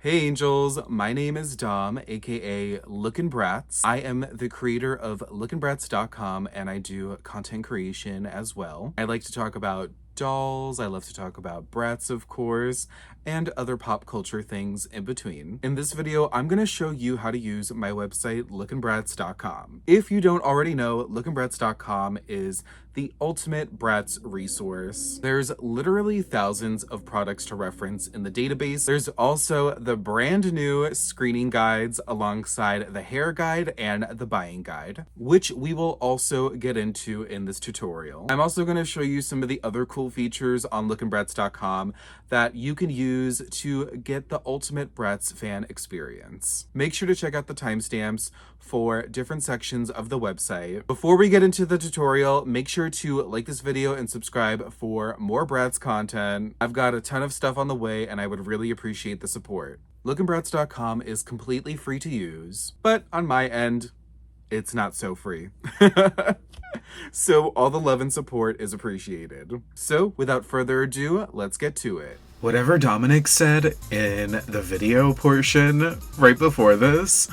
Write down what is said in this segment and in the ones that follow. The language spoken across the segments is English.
Hey angels, my name is Dom, aka LOOKIN Bratz. I am the creator of lookinbratz.com and I do content creation as well. I like to talk about dolls, I love to talk about Bratz of course, and other pop culture things in between. In this video, I'm going to show you how to use my website lookinbratz.com. If you don't already know, lookinbratz.com is the ultimate Bratz resource. There's literally thousands of products to reference in the database. There's also the brand new screening guides alongside the hair guide and the buying guide, which we will also get into in this tutorial. I'm also going to show you some of the other cool features on lookinbratz.com that you can use to get the ultimate Bratz fan experience. Make sure to check out the timestamps for different sections of the website. Before we get into the tutorial, make sure to like this video and subscribe for more Bratz content. I've got a ton of stuff on the way and I would really appreciate the support. Lookinbratz.com is completely free to use, but on my end, it's not so free. So all the love and support is appreciated. So without further ado, let's get to it. Whatever Dominic said in the video portion right before this,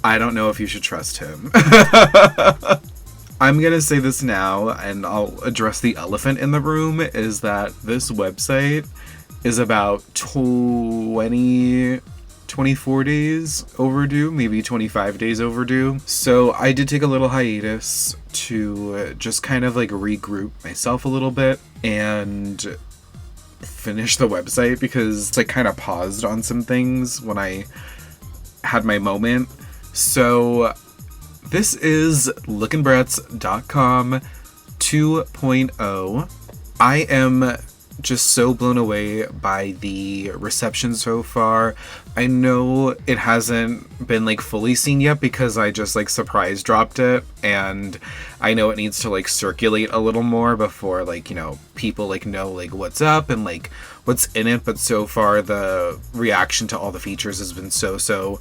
I don't know if you should trust him. I'm gonna say this now, and I'll address the elephant in the room, is that this website is about 24 days overdue, maybe 25 days overdue. So I did take a little hiatus to just kind of like regroup myself a little bit and finish the website because I kind of paused on some things when I had my moment. So this is lookinbratz.com 2.0. I am just so blown away by the reception so far. I know it hasn't been like fully seen yet because I just like surprise dropped it, and I know it needs to like circulate a little more before like, you know, people like know like what's up and like what's in it. But so far the reaction to all the features has been so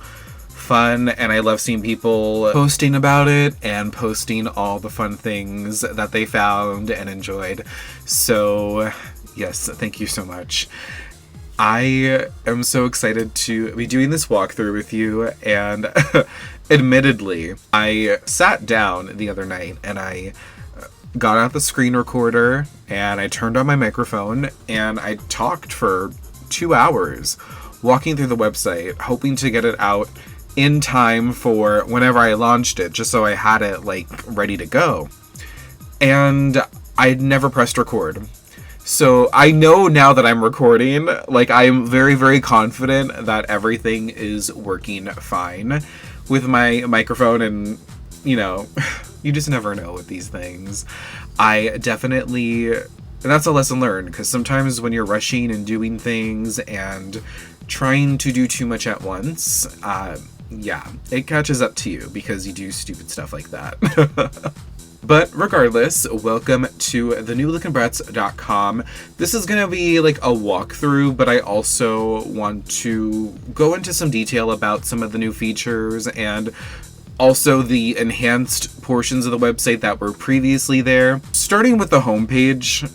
fun, and I love seeing people posting about it and posting all the fun things that they found and enjoyed. So yes, thank you so much. I am so excited to be doing this walkthrough with you, and admittedly, I sat down the other night and I got out the screen recorder and I turned on my microphone and I talked for 2 hours walking through the website, hoping to get it out in time for whenever I launched it, just so I had it like ready to go. And I'd never pressed record. So I know now that I'm recording, like I'm very confident that everything is working fine with my microphone, and you know, you just never know with these things. I definitely, and that's a lesson learned, because sometimes when you're rushing and doing things and trying to do too much at once, yeah, it catches up to you because you do stupid stuff like that. But regardless, welcome to the new lookinbratz.com. This is going to be like a walkthrough, but I also want to go into some detail about some of the new features and also the enhanced portions of the website that were previously there. Starting with the homepage,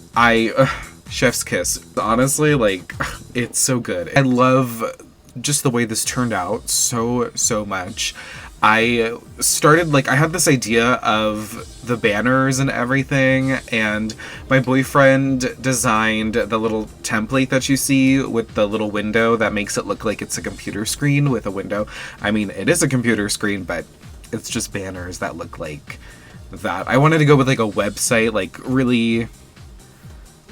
chef's kiss. Honestly, like, it's so good. I love just the way this turned out so much. I started, like, I had this idea of the banners and everything, and my boyfriend designed the little template that you see with the little window that makes it look like it's a computer screen with a window. I mean, it is a computer screen, but it's just banners that look like that. I wanted to go with, like, a website, like, really,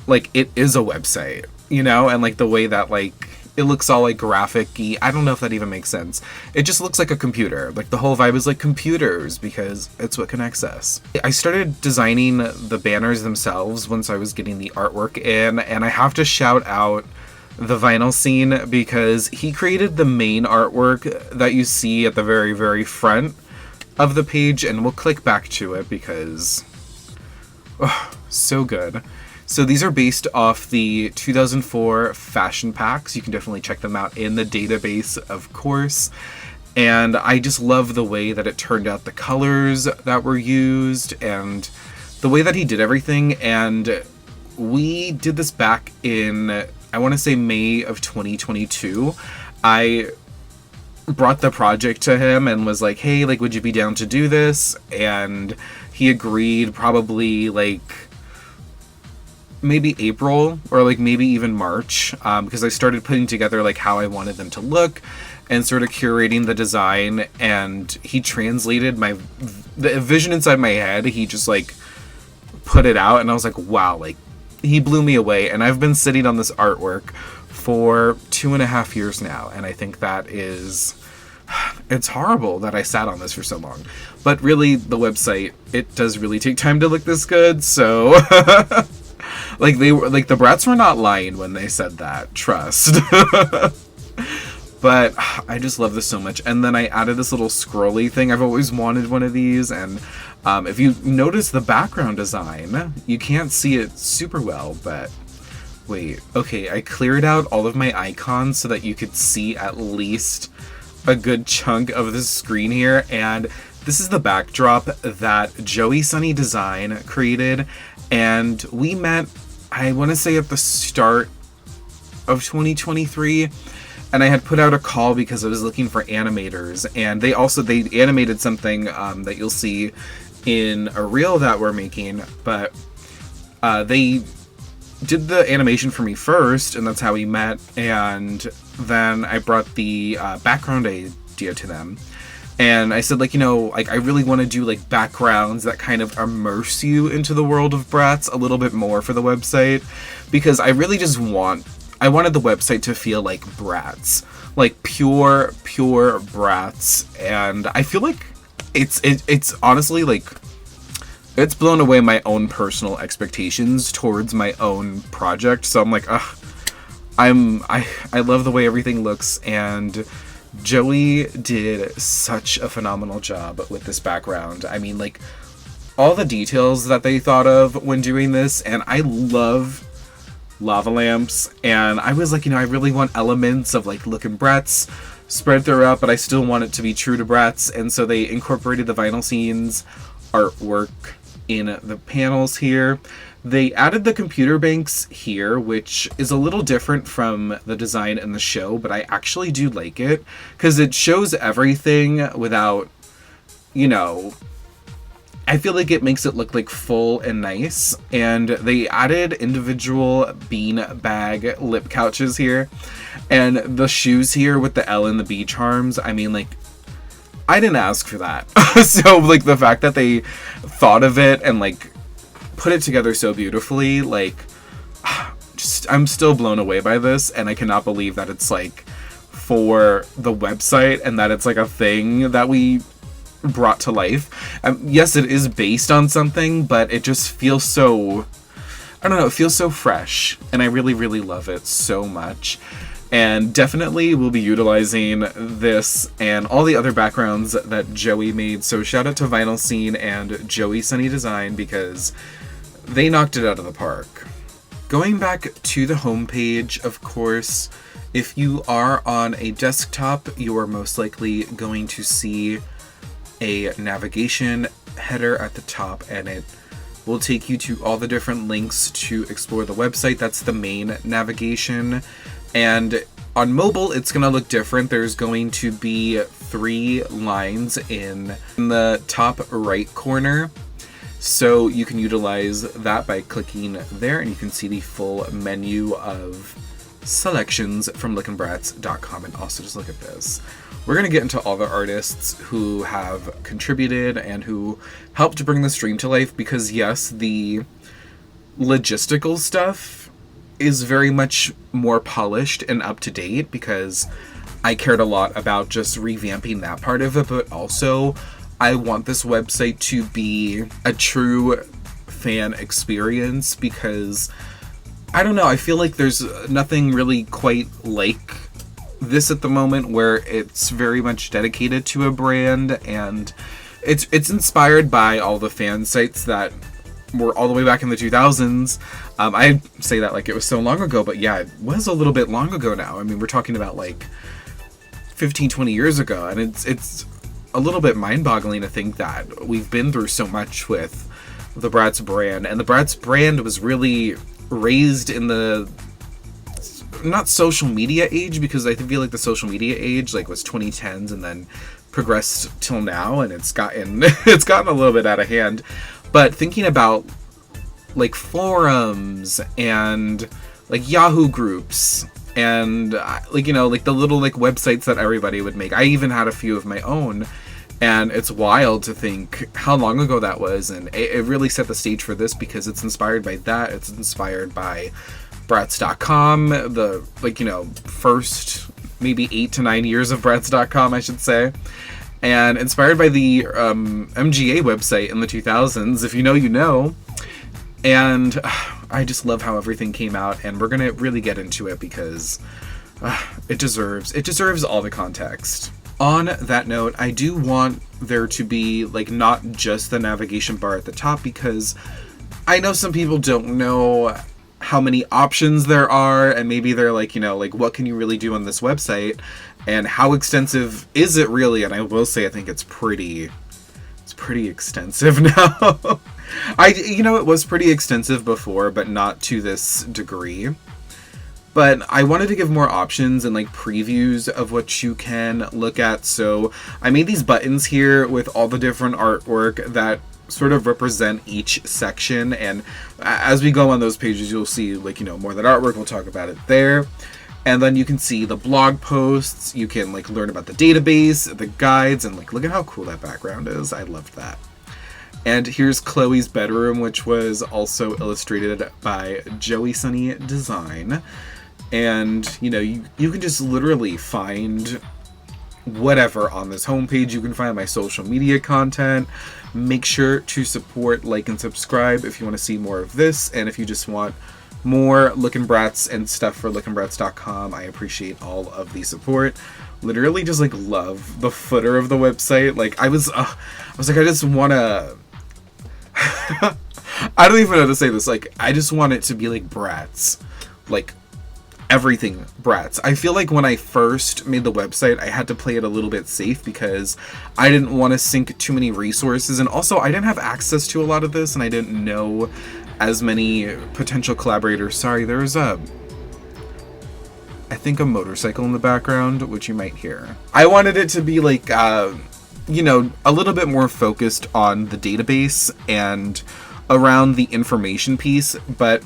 like, it is a website, you know, and, like, the way that, like, it looks all like graphic-y. I don't know if that even makes sense. It just looks like a computer. Like the whole vibe is like computers because it's what connects us. I started designing the banners themselves once I was getting the artwork in, and I have to shout out the vinyl scene because he created the main artwork that you see at the very front of the page, and we'll click back to it because so good. So these are based off the 2004 fashion packs. You can definitely check them out in the database, of course. And I just love the way that it turned out, the colors that were used, and the way that he did everything. And we did this back in, I want to say May of 2022. I brought the project to him and was like, hey, like, would you be down to do this? And he agreed, probably like maybe April or like maybe even March, because I started putting together like how I wanted them to look and sort of curating the design, and he translated the vision inside my head. He just like put it out, and I was like, wow, like, he blew me away. And I've been sitting on this artwork for 2.5 years now, and I think that is, it's horrible that I sat on this for so long. But really, the website, it does really take time to look this good, so like, they were like, the Bratz were not lying when they said that, trust. But I just love this so much. And then I added this little scrolly thing. I've always wanted one of these, and if you notice the background design, you can't see it super well, but wait, okay, I cleared out all of my icons so that you could see at least a good chunk of the screen here, and this is the backdrop that Joey Sunny Design created, and we met, I want to say, at the start of 2023, and I had put out a call because I was looking for animators, and they animated something that you'll see in a reel that we're making, but they did the animation for me first, and that's how we met. And then I brought the background idea to them, and I said, like, you know, like, I really want to do like backgrounds that kind of immerse you into the world of Bratz a little bit more for the website, because I really just I wanted the website to feel like Bratz, like pure Bratz, and I feel like it's honestly, like, it's blown away my own personal expectations towards my own project. So I'm like, I love the way everything looks, and Joey did such a phenomenal job with this background. I mean, like, all the details that they thought of when doing this, and I love lava lamps, and I was like, you know, I really want elements of like LOOKIN Bratz spread throughout, but I still want it to be true to Bratz, and so they incorporated the vinyl scenes artwork in the panels here. They added the computer banks here, which is a little different from the design in the show, but I actually do like it because it shows everything without, you know, I feel like it makes it look like full and nice. And they added individual bean bag lip couches here, and the shoes here with the L and the B charms. I mean, like, I didn't ask for that. So, like, the fact that they thought of it and like put it together so beautifully, like, just, I'm still blown away by this, and I cannot believe that it's like for the website and that it's like a thing that we brought to life. Yes, it is based on something, but it just feels so, I don't know, it feels so fresh, and I really, really love it so much. And definitely we'll be utilizing this and all the other backgrounds that Joey made. So shout out to Vinyl Scene and Joey Sunny Design, because they knocked it out of the park. Going back to the homepage, of course, if you are on a desktop, you are most likely going to see a navigation header at the top, and it will take you to all the different links to explore the website. That's the main navigation. And on mobile, it's going to look different. There's going to be 3 lines in the top right corner. So you can utilize that by clicking there, and you can see the full menu of selections from lookinbratz.com. And also, just look at this. We're going to get into all the artists who have contributed and who helped bring the stream to life, because yes, the logistical stuff is very much more polished and up to date, because I cared a lot about just revamping that part of it, but also I want this website to be a true fan experience, because I don't know, I feel like there's nothing really quite like this at the moment, where it's very much dedicated to a brand, and it's inspired by all the fan sites that were all the way back in the 2000s. I say that like it was so long ago, but yeah, it was a little bit long ago now. I mean, we're talking about like 15, 20 years ago, and it's a little bit mind-boggling to think that we've been through so much with the Bratz brand, and the Bratz brand was really raised in the not social media age, because I feel like the social media age like was 2010s and then progressed till now, and it's gotten it's gotten a little bit out of hand. But thinking about like forums and like Yahoo groups and like, you know, like the little like websites that everybody would make. I even had a few of my own, and it's wild to think how long ago that was, and it really set the stage for this because it's inspired by that. It's inspired by Bratz.com, the, like, you know, first maybe 8 to 9 years of Bratz.com, I should say, and inspired by the MGA website in the 2000s. If you know, you know. And I just love how everything came out, and we're gonna really get into it because it deserves all the context. On that note, I do want there to be like not just the navigation bar at the top, because I know some people don't know how many options there are, and maybe they're like, you know, like, what can you really do on this website, and how extensive is it really? And I will say, I think it's pretty extensive now. You know, it was pretty extensive before, but not to this degree. But I wanted to give more options and like previews of what you can look at. So I made these buttons here with all the different artwork that sort of represent each section. And as we go on those pages, you'll see, like, you know, more of that artwork. We'll talk about it there. And then you can see the blog posts. You can like learn about the database, the guides, and like, look at how cool that background is. I loved that. And here's Chloe's bedroom, which was also illustrated by Joey Sunny Design. And, you know, you can just literally find whatever on this homepage. You can find my social media content. Make sure to support, like, and subscribe if you want to see more of this. And if you just want more Lookin Bratz and stuff for lookinbratz.com, I appreciate all of the support. Literally just like love the footer of the website. Like I was like, I just want to I don't even know how to say this. Like, I just want it to be like Bratz, like everything Bratz. I feel like when I first made the website, I had to play it a little bit safe because I didn't want to sink too many resources, and also I didn't have access to a lot of this, and I didn't know as many potential collaborators. Sorry, there's I think a motorcycle in the background, which you might hear. I wanted it to be like, you know, a little bit more focused on the database and around the information piece, but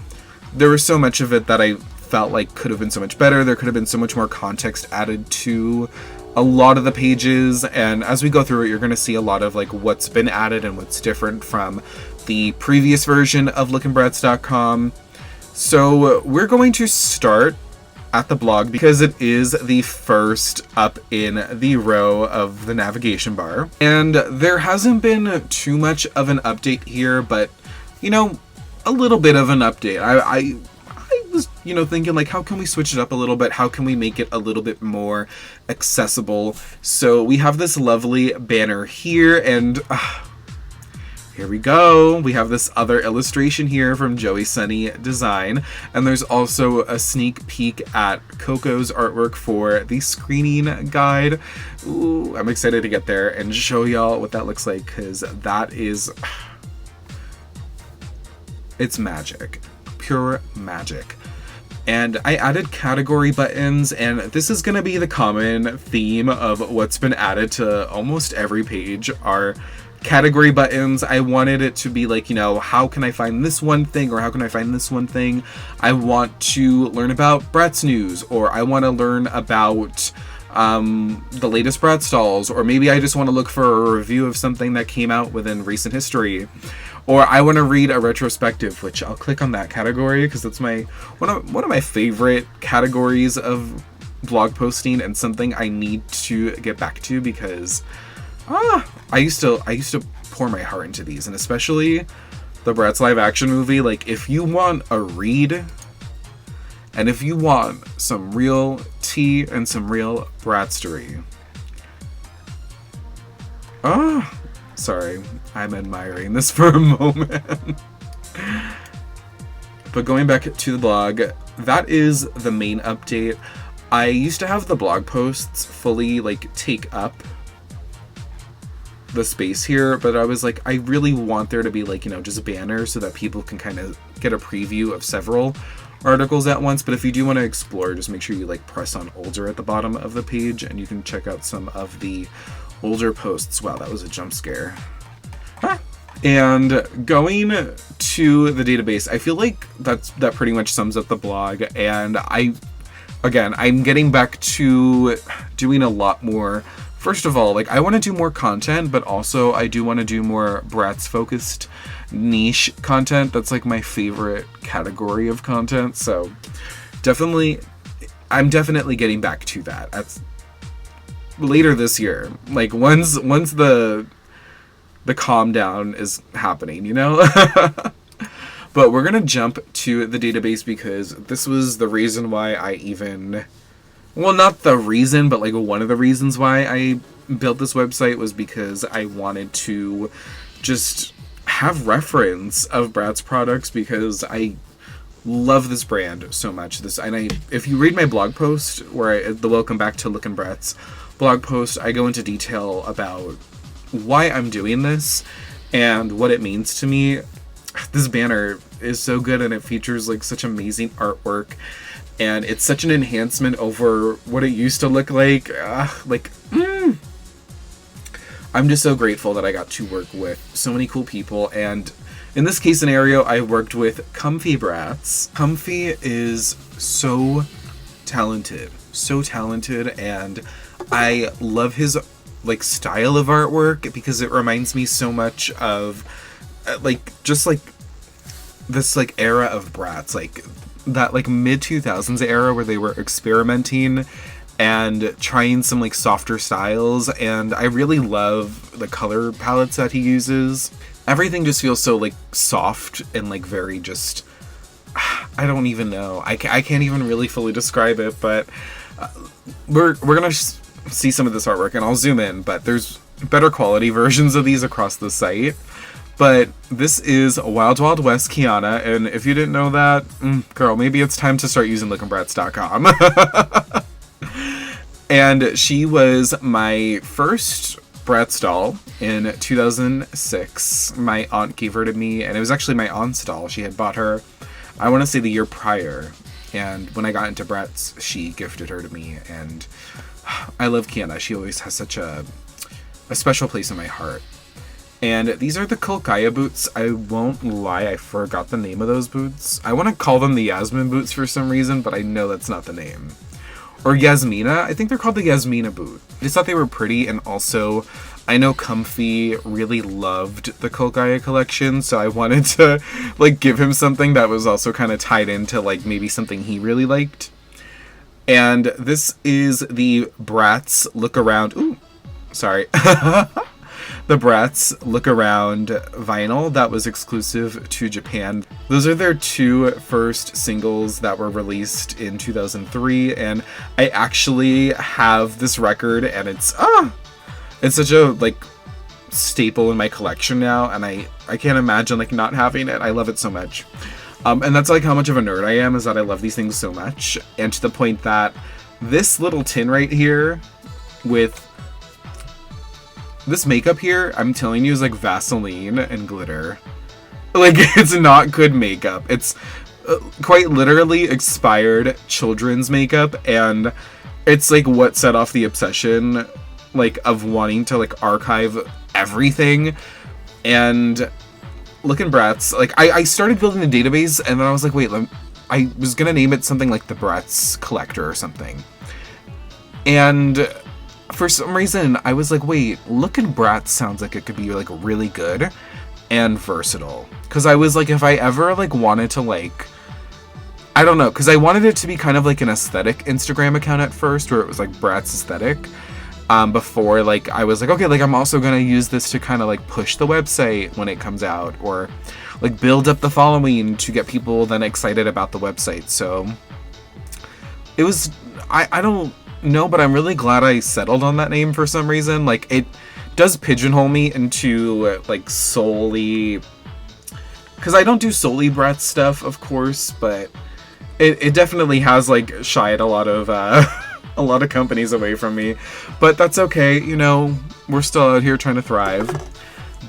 there was so much of it that I felt like could have been so much better. There could have been so much more context added to a lot of the pages, and as we go through it, you're going to see a lot of like what's been added and what's different from the previous version of lookinbratz.com. So we're going to start at the blog because it is the first up in the row of the navigation bar. And there hasn't been too much of an update here, but, you know, a little bit of an update. I was, you know, thinking like, how can we switch it up a little bit? How can we make it a little bit more accessible? So we have this lovely banner here, and here we go. We have this other illustration here from Joey Sunny Design, and there's also a sneak peek at Coco's artwork for the screening guide. Ooh, I'm excited to get there and show y'all what that looks like, because that is, it's magic, pure magic. And I added category buttons, and this is going to be the common theme of what's been added to almost every page are category buttons. I wanted it to be like, you know, how can I find this one thing, or how can I find this one thing? I want to learn about Bratz news, or I want to learn about the latest Bratz dolls, or maybe I just want to look for a review of something that came out within recent history, or I want to read a retrospective, which I'll click on that category because that's my one of my favorite categories of blog posting, and something I need to get back to because I used to pour my heart into these, and especially the Bratz live action movie. Like, if you want a read, and if you want some real tea and some real Bratztory. Sorry, I'm admiring this for a moment. But going back to the blog, that is the main update. I used to have the blog posts fully like take up the space here, but I was like, I really want there to be like, you know, just banners so that people can kind of get a preview of several articles at once, but if you do want to explore, just make sure you like press on older at the bottom of the page and you can check out some of the older posts. Wow, that was a jump scare. And going to the database, I feel like that pretty much sums up the blog, and I'm getting back to doing a lot more. First of all, like, I want to do more content, but also I do want to do more Bratz focused niche content. That's like my favorite category of content. So I'm definitely getting back to that. That's later this year. Like once the calm down is happening, you know? But we're going to jump to the database because this was the reason why well, not the reason, but like one of the reasons why I built this website was because I wanted to just have reference of Bratz products because I love this brand so much. If you read my blog post where the Welcome Back to Lookin Bratz blog post, I go into detail about why I'm doing this and what it means to me. This banner is so good and it features like such amazing artwork and it's such an enhancement over what it used to look like. I'm just so grateful that I got to work with so many cool people, and in this case scenario I worked with Comfy Bratz. Comfy is so talented, and I love his like style of artwork because it reminds me so much of just this like era of Bratz, like that like mid 2000s era where they were experimenting and trying some like softer styles, and I really love the color palettes that he uses. Everything just feels so like soft and like very just I don't even know. I can't even really fully describe it, but we're gonna see some of this artwork and I'll zoom in, but there's better quality versions of these across the site. But this is Wild Wild West Kiana, and if you didn't know that, girl, maybe it's time to start using lookinbratz.com. And she was my first Bratz doll in 2006. My aunt gave her to me, and it was actually my aunt's doll. She had bought her, I want to say, the year prior. And when I got into Bratz, she gifted her to me, and I love Kiana. She always has such a special place in my heart. And these are the Kolkaya boots. I won't lie, I forgot the name of those boots. I want to call them the Yasmin boots for some reason, but I know that's not the name. Or Yasmina. I think they're called the Yasmina boot. I just thought they were pretty, and also I know Comfy really loved the Kolkaya collection, so I wanted to like give him something that was also kind of tied into like maybe something he really liked. And this is the Bratz Look Around. Ooh, sorry. The Bratz Look Around vinyl that was exclusive to Japan. Those are their two first singles that were released in 2003, and I actually have this record, and it's such a like staple in my collection now, and I can't imagine like not having it. I love it so much. And that's like how much of a nerd I am, is that I love these things so much, and to the point that this little tin right here with this makeup here, I'm telling you, is like Vaseline and glitter. Like, it's not good makeup. It's quite literally expired children's makeup, and it's like what set off the obsession like of wanting to like archive everything. And Lookin Bratz, like I started building a database, and then I was like, wait, I was gonna name it something like the Bratz Collector or something, and for some reason I was like, wait, Lookin Bratz sounds like it could be like really good and versatile, because I was like, if I ever like wanted to like, I don't know, because I wanted it to be kind of like an aesthetic Instagram account at first, where it was like Bratz aesthetic, before like I was like, okay, like I'm also gonna use this to kind of like push the website when it comes out, or like build up the following to get people then excited about the website. So it was, I don't know, but I'm really glad I settled on that name for some reason. Like, it does pigeonhole me into like solely, because I don't do solely Bratz stuff, of course, but it definitely has like shied a lot of a lot of companies away from me, but that's okay, you know, we're still out here trying to thrive.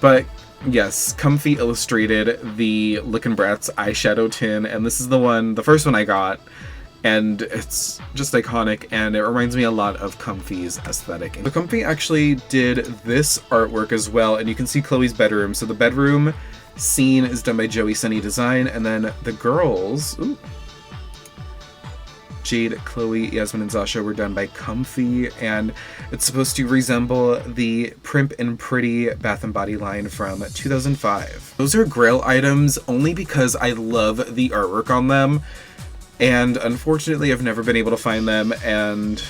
But Yes, Comfy illustrated the Lookin Bratz eyeshadow tin, and this is the first one I got, and it's just iconic, and it reminds me a lot of Comfy's aesthetic. So Comfy actually did this artwork as well, and you can see Chloe's bedroom. So the bedroom scene is done by Joey Sunny Design, and then the girls, Jade, Chloe, Yasmin, and Zasha were done by Comfy, and it's supposed to resemble the Primp and Pretty Bath & Body line from 2005. Those are Grail items only because I love the artwork on them, and unfortunately I've never been able to find them, and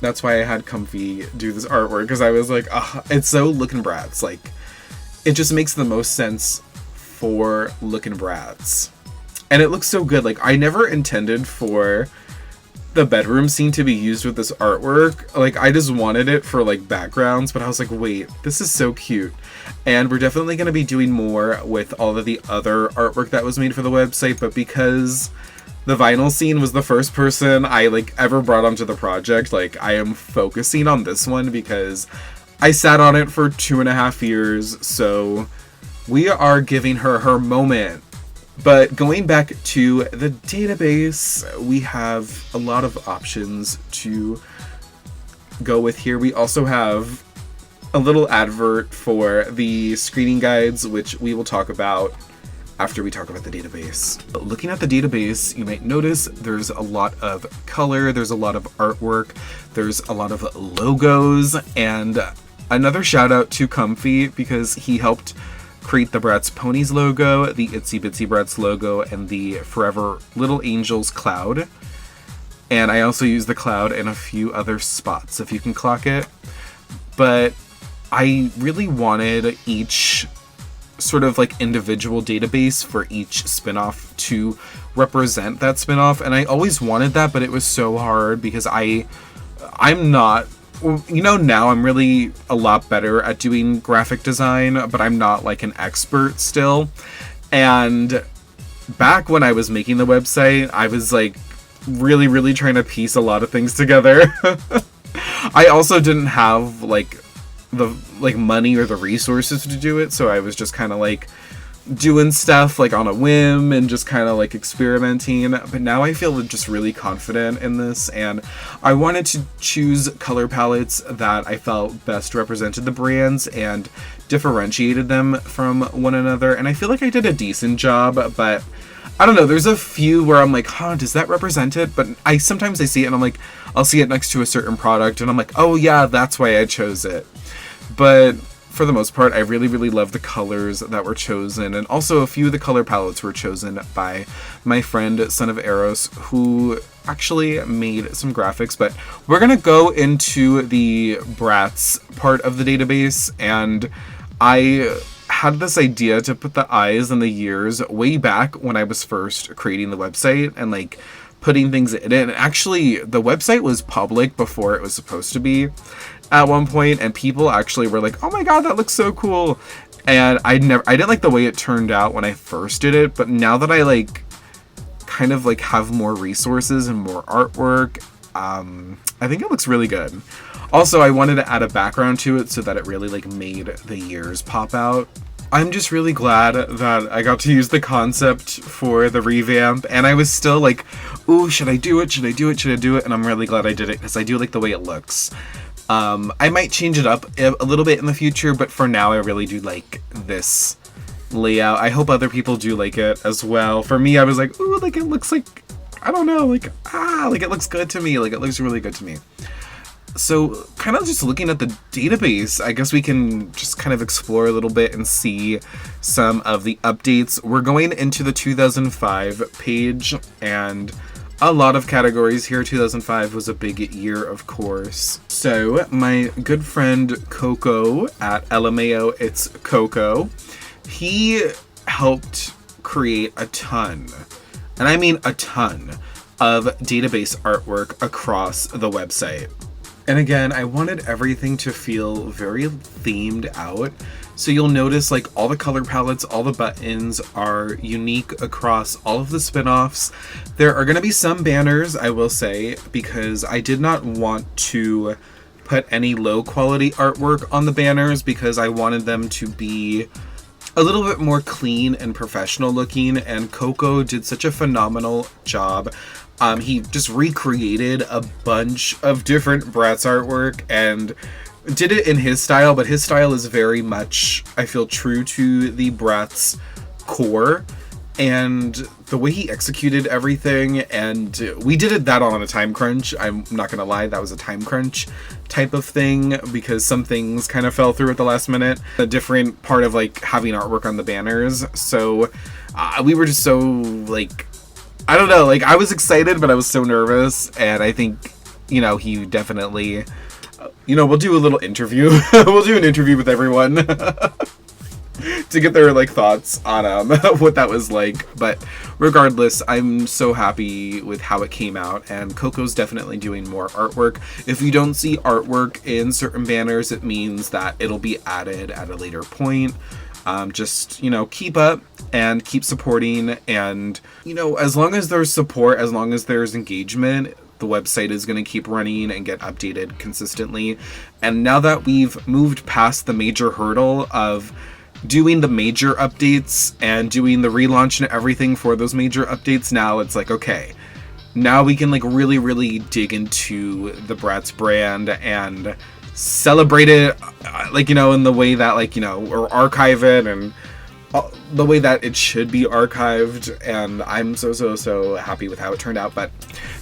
that's why I had Comfy do this artwork, because I was like, it's so Lookin Bratz. Like, it just makes the most sense for Lookin Bratz. And it looks so good. Like, I never intended for the bedroom scene to be used with this artwork. Like, I just wanted it for, like, backgrounds, but I was like, wait, this is so cute. And we're definitely going to be doing more with all of the other artwork that was made for the website, but because the vinyl scene was the first person I, like, ever brought onto the project, like, I am focusing on this one because I sat on it for 2.5 years, so we are giving her her moment. But going back to the database, we have a lot of options to go with here. We also have a little advert for the screening guides, which we will talk about after we talk about the database. But looking at the database, you might notice there's a lot of color, there's a lot of artwork, there's a lot of logos, and another shout out to Comfy because he helped create the Bratz Ponies logo, the Itsy Bitsy Bratz logo, and the Forever Little Angels cloud. And I also use the cloud in a few other spots, if you can clock it. But I really wanted each sort of like individual database for each spinoff to represent that spinoff, and I always wanted that, but it was so hard because I'm not, you know, now I'm really a lot better at doing graphic design, but I'm not like an expert still. And back when I was making the website, I was like really trying to piece a lot of things together. I also didn't have like the money or the resources to do it, so I was just kind of like doing stuff like on a whim and just kind of like experimenting. But now I feel just really confident in this, and I wanted to choose color palettes that I felt best represented the brands and differentiated them from one another, and I feel like I did a decent job. But I don't know, there's a few where I'm like, does that represent it? But sometimes I see it and I'm like, I'll see it next to a certain product and I'm like, oh yeah, that's why I chose it. But for the most part, I really love the colors that were chosen, and also a few of the color palettes were chosen by my friend Son of Eros, who actually made some graphics. But we're gonna go into the Bratz part of the database, and I had this idea to put the eyes and the years way back when I was first creating the website and like putting things in it. And actually, the website was public before it was supposed to be at one point, and people actually were like, oh my god, that looks so cool. And I didn't like the way it turned out when I first did it, but now that I like kind of like have more resources and more artwork, I think it looks really good. Also, I wanted to add a background to it so that it really like made the years pop out. I'm just really glad that I got to use the concept for the revamp, and I was still like, ooh, should I do it? Should I do it? Should I do it? And I'm really glad I did it because I do like the way it looks. I might change it up a little bit in the future, but for now I really do like this layout. I hope other people do like it as well. For me, I was like, ooh, like it looks like, I don't know, like, like it looks good to me. Like it looks really good to me. So kind of just looking at the database, I guess we can just kind of explore a little bit and see some of the updates. We're going into the 2005 page, and a lot of categories here. 2005 was a big year, of course. So my good friend Coco at LMAO It's Coco, he helped create a ton, and I mean a ton, of database artwork across the website. And again, I wanted everything to feel very themed out. So you'll notice like all the color palettes, all the buttons are unique across all of the spin-offs. There are going to be some banners, I will say, because I did not want to put any low quality artwork on the banners because I wanted them to be a little bit more clean and professional looking, and Coco did such a phenomenal job. He just recreated a bunch of different Bratz artwork and did it in his style, but his style is very much, I feel, true to the Bratz core and the way he executed everything. And we did that on a time crunch. I'm not gonna lie, that was a time crunch type of thing because some things kind of fell through at the last minute. A different part of like having artwork on the banners. So we were just so like, I don't know, like I was excited, but I was so nervous. And I think, you know, he definitely, you know, we'll do a little interview. We'll do an interview with everyone to get their like thoughts on what that was like. But regardless, I'm so happy with how it came out, and Coco's definitely doing more artwork. If you don't see artwork in certain banners, it means that it'll be added at a later point. Just, you know, keep up and keep supporting, and, you know, as long as there's support, as long as there's engagement, the website is going to keep running and get updated consistently. And now that we've moved past the major hurdle of doing the major updates and doing the relaunch and everything for those major updates, now it's like, okay, now we can like really dig into the Bratz brand and celebrate it, like, you know, in the way that, like, you know, or archive it and the way that it should be archived. And I'm so happy with how it turned out. But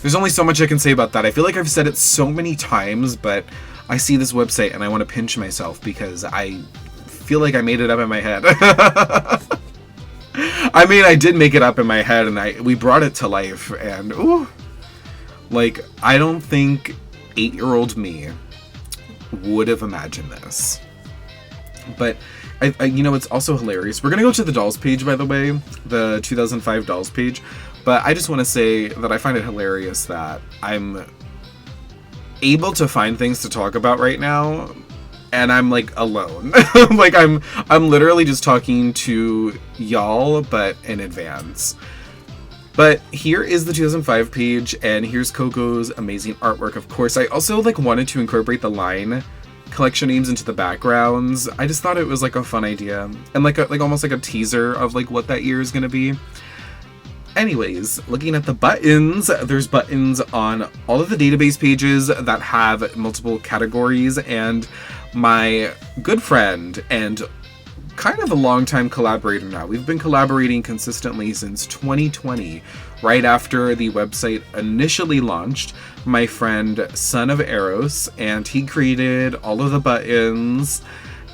there's only so much I can say about that. I feel like I've said it so many times, but I see this website and I want to pinch myself because I feel like I made it up in my head. I mean, I did make it up in my head, and we brought it to life, and ooh, like, I don't think 8-year-old me would have imagined this. But I you know, it's also hilarious. We're gonna go to the dolls page, by the way, the 2005 dolls page, but I just want to say that I find it hilarious that I'm able to find things to talk about right now, and I'm like alone. Like I'm literally just talking to y'all, but in advance. But here is the 2005 page, and here's Coco's amazing artwork. Of course, I also like wanted to incorporate the line collection names into the backgrounds. I just thought it was like a fun idea, and like almost like a teaser of like what that year is gonna be. Anyways, looking at the buttons, there's buttons on all of the database pages that have multiple categories, and my good friend and kind of a long-time collaborator now. We've been collaborating consistently since 2020, right after the website initially launched. My friend Son of Eros, and he created all of the buttons.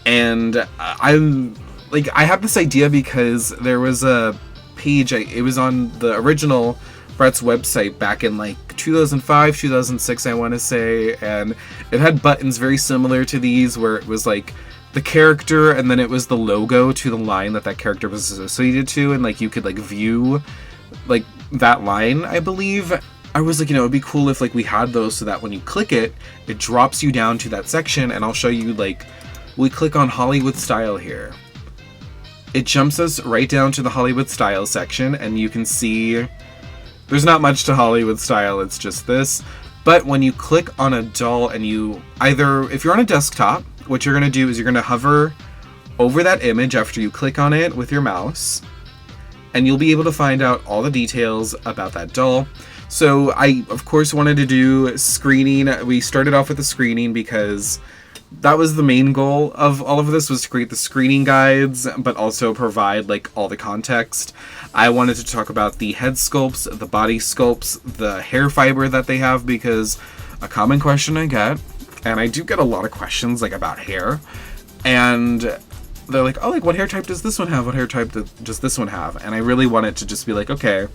And I'm like, I have this idea because there was a page, it was on the original Bratz website back in like 2005, 2006, I want to say, and it had buttons very similar to these, where it was like the character and then it was the logo to the line that character was associated to, and like you could like view like that line, I believe. I was like, you know, it'd be cool if like we had those so that when you click it, it drops you down to that section. And I'll show you, like, we click on Hollywood Style here. It jumps us right down to the Hollywood Style section, and you can see there's not much to Hollywood Style, it's just this. But when you click on a doll, and you either, if you're on a desktop, what you're gonna do is you're gonna hover over that image after you click on it with your mouse, and you'll be able to find out all the details about that doll. So I, of course, wanted to do screening. We started off with the screening because that was the main goal of all of this, was to create the screening guides, but also provide like all the context. I wanted to talk about the head sculpts, the body sculpts, the hair fiber that they have, because a common question I get, and I do get a lot of questions like about hair, and they're like, oh, like what hair type does this one have? What hair type does this one have? And I really wanted to just be like, okay,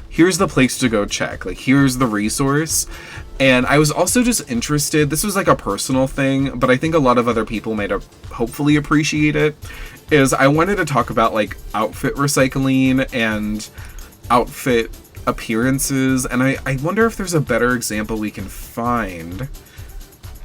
here's the place to go check. Like, here's the resource. And I was also just interested, this was like a personal thing, but I think a lot of other people might have hopefully appreciate it, is I wanted to talk about like outfit recycling and outfit appearances. And I wonder if there's a better example we can find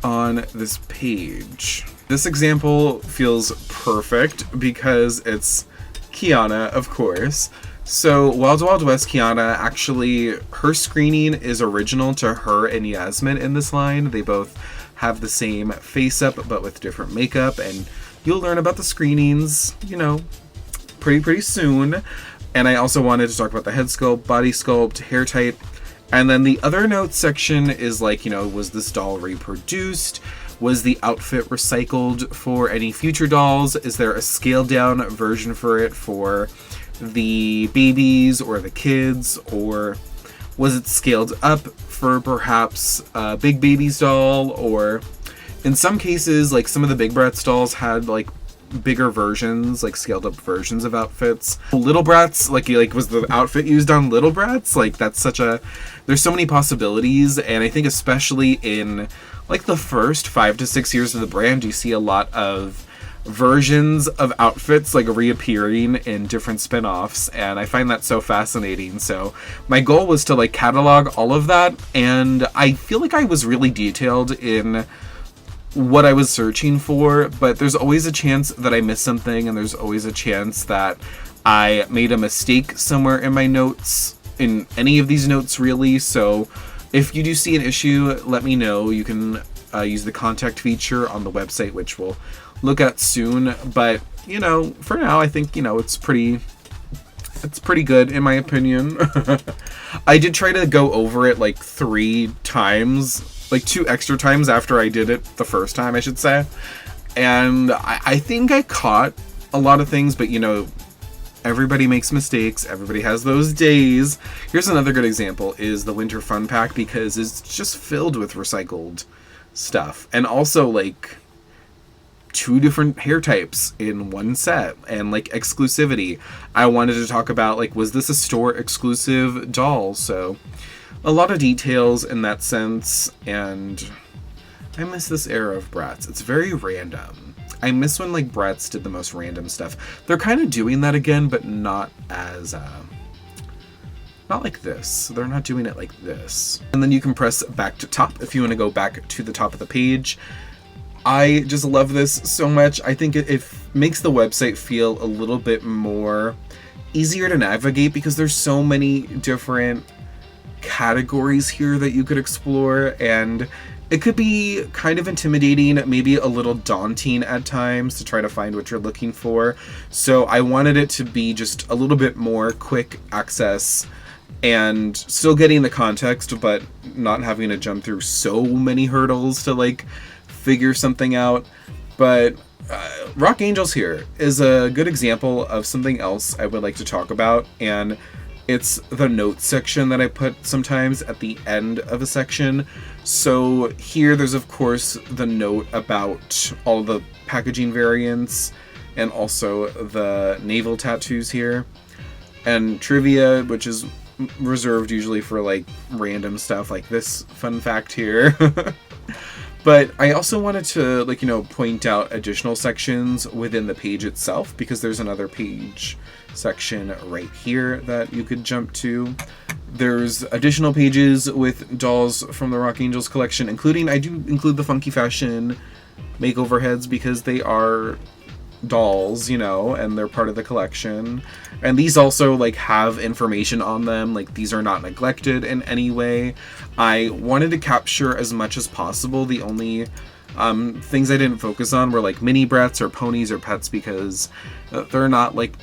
on this page. This example feels perfect because it's Kiana, of course. So Wild Wild West Kiana, actually, her screening is original to her and Yasmin in this line. They both have the same face up, but with different makeup, and you'll learn about the screenings, you know, pretty soon. And I also wanted to talk about the head sculpt, body sculpt, hair type. And then the other notes section is like, you know, was this doll reproduced? Was the outfit recycled for any future dolls? Is there a scaled down version for it for the babies or the kids? Or was it scaled up for perhaps a Big Baby's doll? Or in some cases, like some of the Big Bratz dolls had like bigger versions, like scaled up versions of outfits. Little Bratz, like was the outfit used on Little Bratz? Like that's there's so many possibilities, and I think especially in like the first 5 to 6 years of the brand, you see a lot of versions of outfits like reappearing in different spin-offs, and I find that so fascinating. So my goal was to like catalog all of that, and I feel like I was really detailed in what I was searching for, but there's always a chance that I missed something, and there's always a chance that I made a mistake somewhere in my notes, in any of these notes really. So if you do see an issue, let me know. You can use the contact feature on the website, which we'll look at soon. But, you know, for now, I think, you know, it's pretty good in my opinion. I did try to go over it like 3 times, like 2 extra times after I did it the first time, I should say. And I think I caught a lot of things, but, you know, everybody makes mistakes. Everybody has those days. Here's another good example is the Winter Fun Pack, because it's just filled with recycled stuff. And also, like, 2 different hair types in one set, and, like, exclusivity. I wanted to talk about, like, was this a store exclusive doll? So, a lot of details in that sense, and I miss this era of Bratz. It's very random. I miss when, like, Bratz did the most random stuff. They're kind of doing that again, but not as, not like this. They're not doing it like this. And then you can press back to top if you want to go back to the top of the page. I just love this so much. I think it makes the website feel a little bit more easier to navigate, because there's so many different categories here that you could explore, and it could be kind of intimidating, maybe a little daunting at times to try to find what you're looking for. So I wanted it to be just a little bit more quick access, and still getting the context, but not having to jump through so many hurdles to, like, figure something out. But Rock Angels here is a good example of something else I would like to talk about, and it's the notes section that I put sometimes at the end of a section. So here there's of course the note about all the packaging variants, and also the navel tattoos here, and trivia, which is reserved usually for like random stuff like this fun fact here. But I also wanted to, like, you know, point out additional sections within the page itself, because there's another page section right here that you could jump to. There's additional pages with dolls from the Rock Angels collection, including, I do include the Funky Fashion makeover heads, because they are dolls, you know, and they're part of the collection. And these also, like, have information on them. Like, these are not neglected in any way. I wanted to capture as much as possible. The only things I didn't focus on were, like, mini Bratz or ponies or pets, because they're not, like,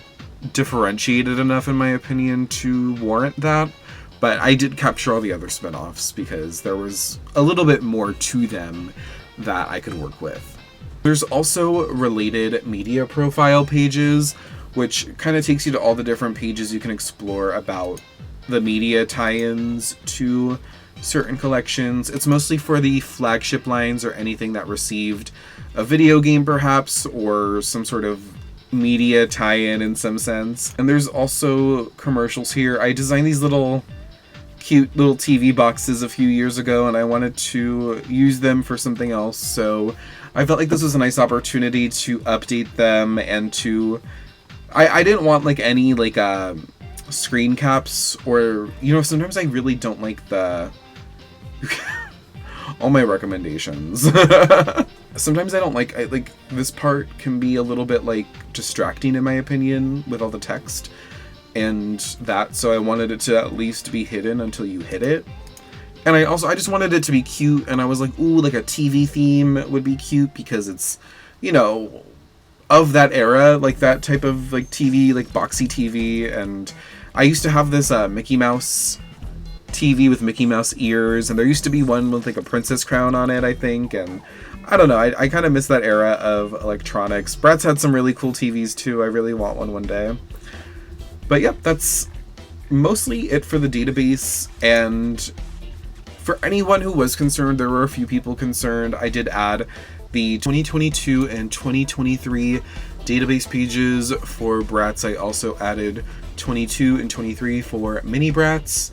differentiated enough, in my opinion, to warrant that. But I did capture all the other spin-offs, because there was a little bit more to them that I could work with. There's also related media profile pages, which kind of takes you to all the different pages you can explore about the media tie-ins to certain collections. It's mostly for the flagship lines or anything that received a video game perhaps, or some sort of media tie-in in some sense. And there's also commercials here. I designed these cute little TV boxes a few years ago, and I wanted to use them for something else, so I felt like this was a nice opportunity to update them, and to I didn't want like any like screen caps, or, you know, sometimes I really don't like the all my recommendations. Sometimes I don't like this part can be a little bit like distracting in my opinion with all the text and that, so I wanted it to at least be hidden until you hit it. And I just wanted it to be cute, and I was like, ooh, like a TV theme would be cute, because it's, you know, of that era, like that type of like TV, like boxy TV. And I used to have this Mickey Mouse TV with Mickey Mouse ears, and there used to be one with like a princess crown on it, I think. And I don't know, I kind of miss that era of electronics. Bratz had some really cool TVs too. I really want one day. But yep, that's mostly it for the database. And for anyone who was concerned, there were a few people concerned. I did add the 2022 and 2023 database pages for Bratz. I also added 22 and 23 for mini Bratz.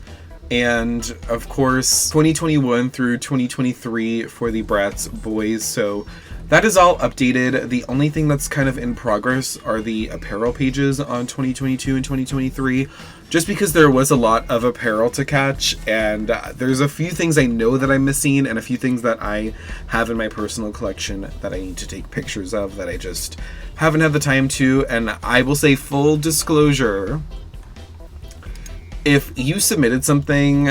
And of course, 2021 through 2023 for the Bratz boys. So that is all updated. The only thing that's kind of in progress are the apparel pages on 2022 and 2023, just because there was a lot of apparel to catch, and there's a few things I know that I'm missing, and a few things that I have in my personal collection that I need to take pictures of that I just haven't had the time to. And I will say, full disclosure, if you submitted something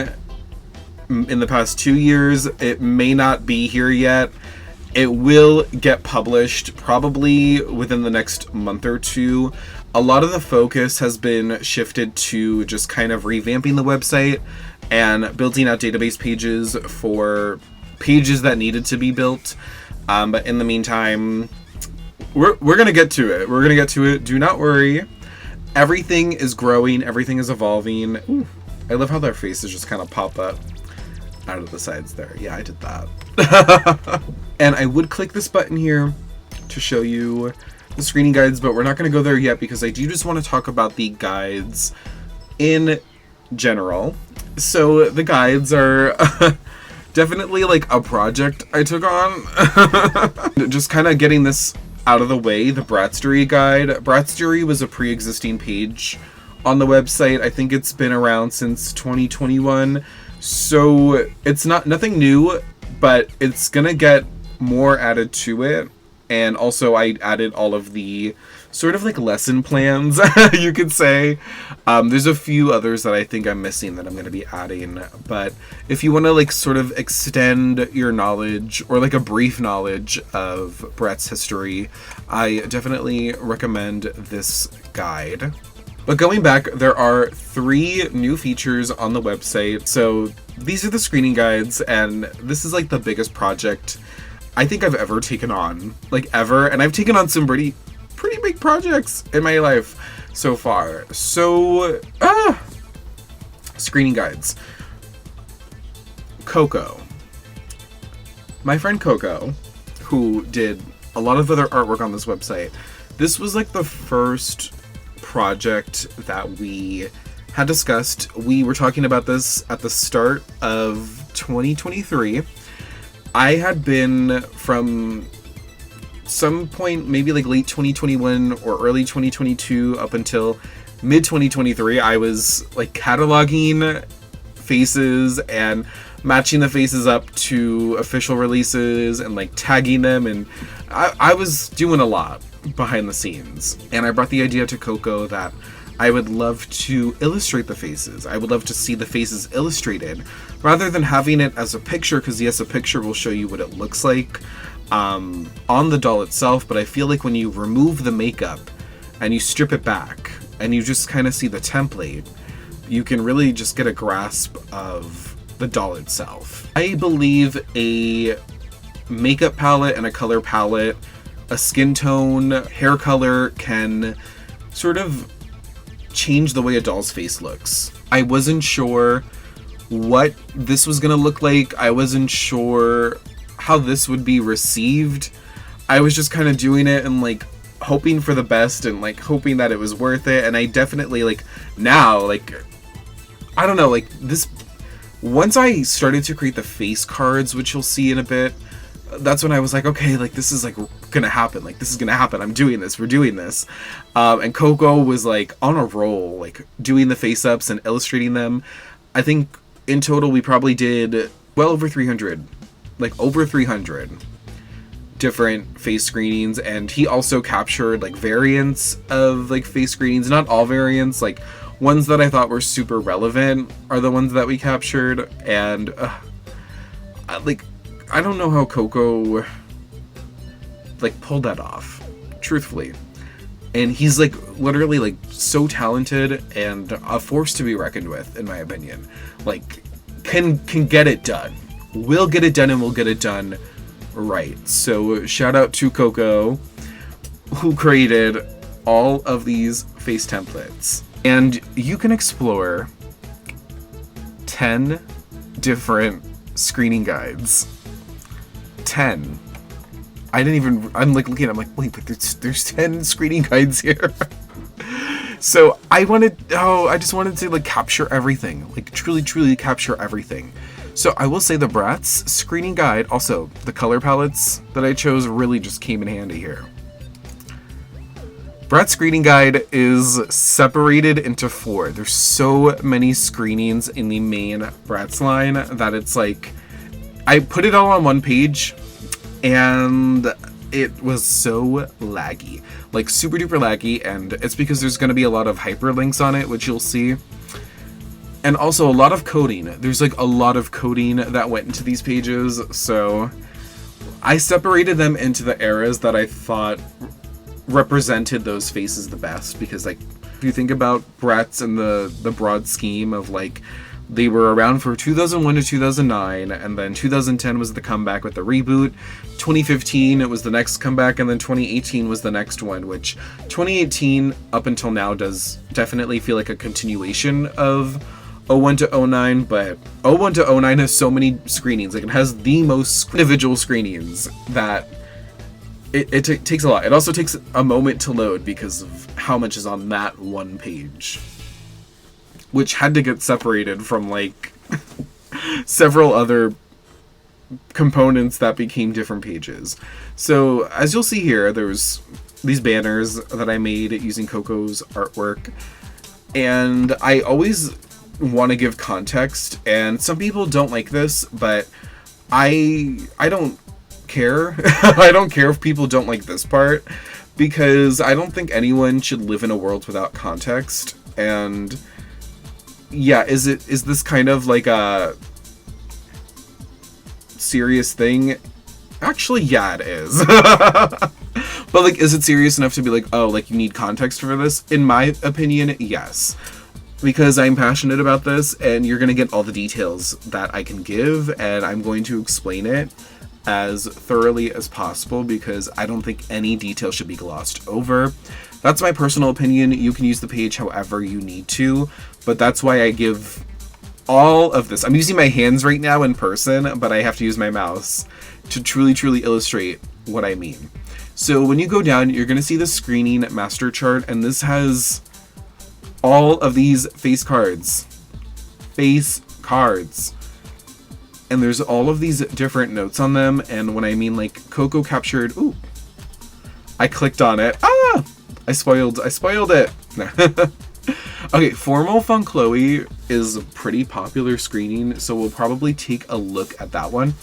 in the past 2 years, it may not be here yet. It will get published probably within the next month or two. A lot of the focus has been shifted to just kind of revamping the website and building out database pages for pages that needed to be built. But in the meantime, we're going to get to it. We're going to get to it. Do not worry. Everything is growing. Everything is evolving. Ooh, I love how their faces just kind of pop up out of the sides there. Yeah, I did that. And I would click this button here to show you the screening guides, but we're not going to go there yet because I do just want to talk about the guides in general. So the guides are definitely like a project I took on. Just kind of getting this out of the way, the Bratztory guide. Bratztory was a pre-existing page on the website. I think it's been around since 2021. So it's nothing new, but it's gonna get more added to it. And also I added all of the sort of like lesson plans, you could say. There's a few others that I think I'm missing that I'm going to be adding. But if you want to like sort of extend your knowledge or like a brief knowledge of Bratz history, I definitely recommend this guide. But going back, there are 3 new features on the website. So these are the screening guides, and this is like the biggest project I think I've ever taken on, like ever. And I've taken on some pretty big projects in my life so far. So, screening guides. Coco. My friend Coco, who did a lot of other artwork on this website, this was like the first project that we had discussed. We were talking about this at the start of 2023. I had been from some point, maybe like late 2021 or early 2022 up until mid 2023, I was like cataloging faces and matching the faces up to official releases and like tagging them, and I was doing a lot behind the scenes. And I brought the idea to Coco that I would love to illustrate the faces. I would love to see the faces illustrated rather than having it as a picture, because yes, a picture will show you what it looks like on the doll itself, but I feel like when you remove the makeup and you strip it back and you just kind of see the template, you can really just get a grasp of the doll itself. I believe a makeup palette and a color palette, a skin tone, hair color can sort of change the way a doll's face looks. I wasn't sure what this was gonna look like. I wasn't sure how this would be received. I was just kind of doing it and like hoping for the best and like hoping that it was worth it. And I definitely like now, like, I don't know, like this, once I started to create the face cards, which you'll see in a bit, that's when I was like, okay, like this is like gonna happen. Like this is gonna happen. I'm doing this. We're doing this. And Coco was like on a roll, like doing the face ups and illustrating them. I think in total we probably did well over 300, like over 300 different face screenings. And he also captured like variants of like face screenings, not all variants, like ones that I thought were super relevant are the ones that we captured. And like, I don't know how Coco like pulled that off. truthfully. And he's like literally like so talented and a force to be reckoned with, in my opinion. Like can get it done. We'll get it done, and we'll get it done right. So shout out to Coco, who created all of these face templates. And you can explore 10 different screening guides. 10. I'm like looking, I'm like, wait, but there's 10 screening guides here. So I just wanted to like capture everything, like truly capture everything. So I will say the Bratz screening guide, also the color palettes that I chose really just came in handy here. Bratz screening guide is separated into 4. There's so many screenings in the main Bratz line that it's like, I put it all on one page, and it was so laggy, like super duper laggy, and it's because there's going to be a lot of hyperlinks on it, which you'll see, and also a lot of coding. There's like a lot of coding that went into these pages, so I separated them into the eras that I thought represented those faces the best, because like if you think about Bratz and the broad scheme of like, they were around for 2001 to 2009, and then 2010 was the comeback with the reboot. 2015, it was the next comeback, and then 2018 was the next one, which 2018 up until now does definitely feel like a continuation of 01 to 09, but 01 to 09 has so many screenings. Like, it has the most individual screenings that it takes a lot. It also takes a moment to load because of how much is on that one page, which had to get separated from like several other components that became different pages. So as you'll see here, there's these banners that I made using Coco's artwork, and I always want to give context, and some people don't like this, but I don't care. I don't care if people don't like this part, because I don't think anyone should live in a world without context. And yeah, is this kind of like a serious thing? Actually, yeah, it is. But like, is it serious enough to be like, oh, like you need context for this? In my opinion, yes. Because I'm passionate about this, and you're gonna get all the details that I can give, and I'm going to explain it as thoroughly as possible, because I don't think any detail should be glossed over. That's my personal opinion. You can use the page however you need to, but that's why I give all of this. I'm using my hands right now in person, but I have to use my mouse to truly illustrate what I mean. So when you go down, you're going to see the screening master chart, and this has all of these face cards. And there's all of these different notes on them, and when I mean like Coco captured, ooh, I clicked on it. Ah! I spoiled it. Okay, Formal Fun Chloe is a pretty popular screening, so we'll probably take a look at that one.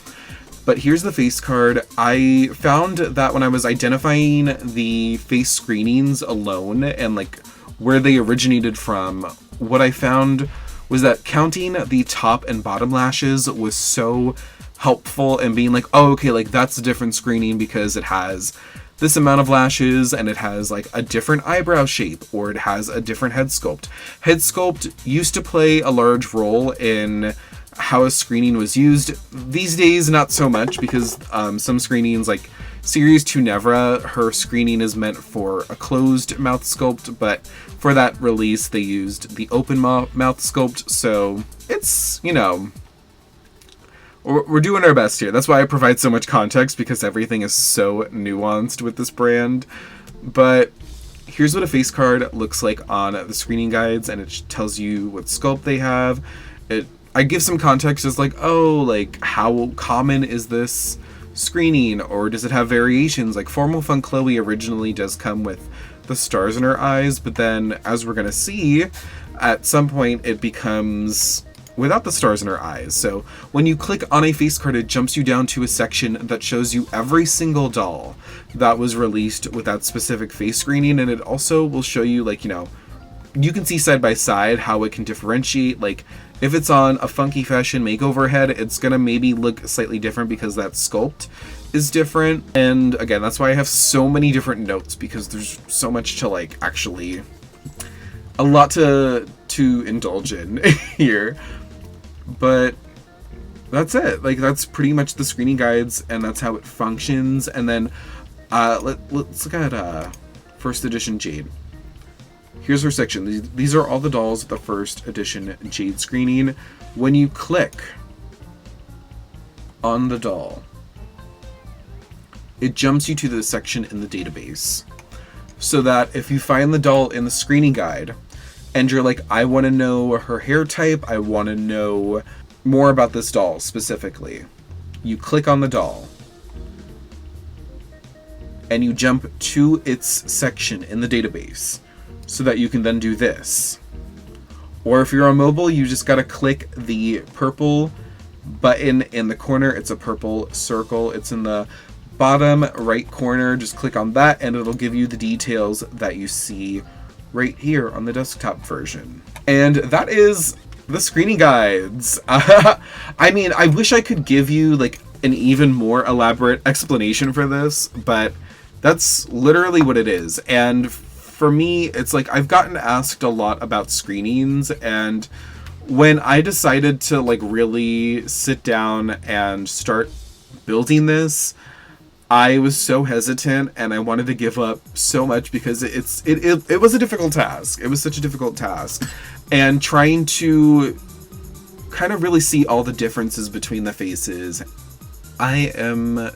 But here's the face card. I found that when I was identifying the face screenings alone and like where they originated from, what I found was that counting the top and bottom lashes was so helpful, and being like, oh, okay, like that's a different screening because it has this amount of lashes, and it has like a different eyebrow shape, or it has a different head sculpt. Head sculpt used to play a large role in how a screening was used. These days, not so much, because some screenings, like Series 2 Nevra, her screening is meant for a closed mouth sculpt, but for that release, they used the open mouth sculpt, so it's, you know, we're doing our best here. That's why I provide so much context, because everything is so nuanced with this brand. But here's what a face card looks like on the screening guides, and it tells you what sculpt they have. I give some context as like, oh, like how common is this screening, or does it have variations? Like Formal Fun Chloe originally does come with the stars in her eyes, but then as we're gonna see, at some point it becomes without the stars in her eyes. So when you click on a face card, it jumps you down to a section that shows you every single doll that was released with that specific face screening, and it also will show you, like, you know, you can see side by side how it can differentiate. Like, If it's on a funky fashion makeover head, it's gonna maybe look slightly different because that sculpt is different. And again, that's why I have so many different notes, because there's so much to like actually, a lot to indulge in here. But that's it. Like, that's pretty much the screening guides, and that's how it functions. And then let's look at first edition Jade. Here's her section. These are all the dolls of the first edition Jade screening. When you click on the doll, it jumps you to the section in the database, so that if you find the doll in the screening guide and you're like, I want to know her hair type, I want to know more about this doll specifically, you click on the doll and you jump to its section in the database, so that you can then do this. Or if you're on mobile, you just gotta click the purple button in the corner. It's a purple circle. It's in the bottom right corner. Just click on that and it'll give you the details that you see right here on the desktop version. And that is the screening guides. I mean, I wish I could give you like an even more elaborate explanation for this, but that's literally what it is. And for me, it's like, I've gotten asked a lot about screenings, and when I decided to like really sit down and start building this, I was so hesitant and I wanted to give up so much, because it was a difficult task. It was such a difficult task, and trying to kind of really see all the differences between the faces. I am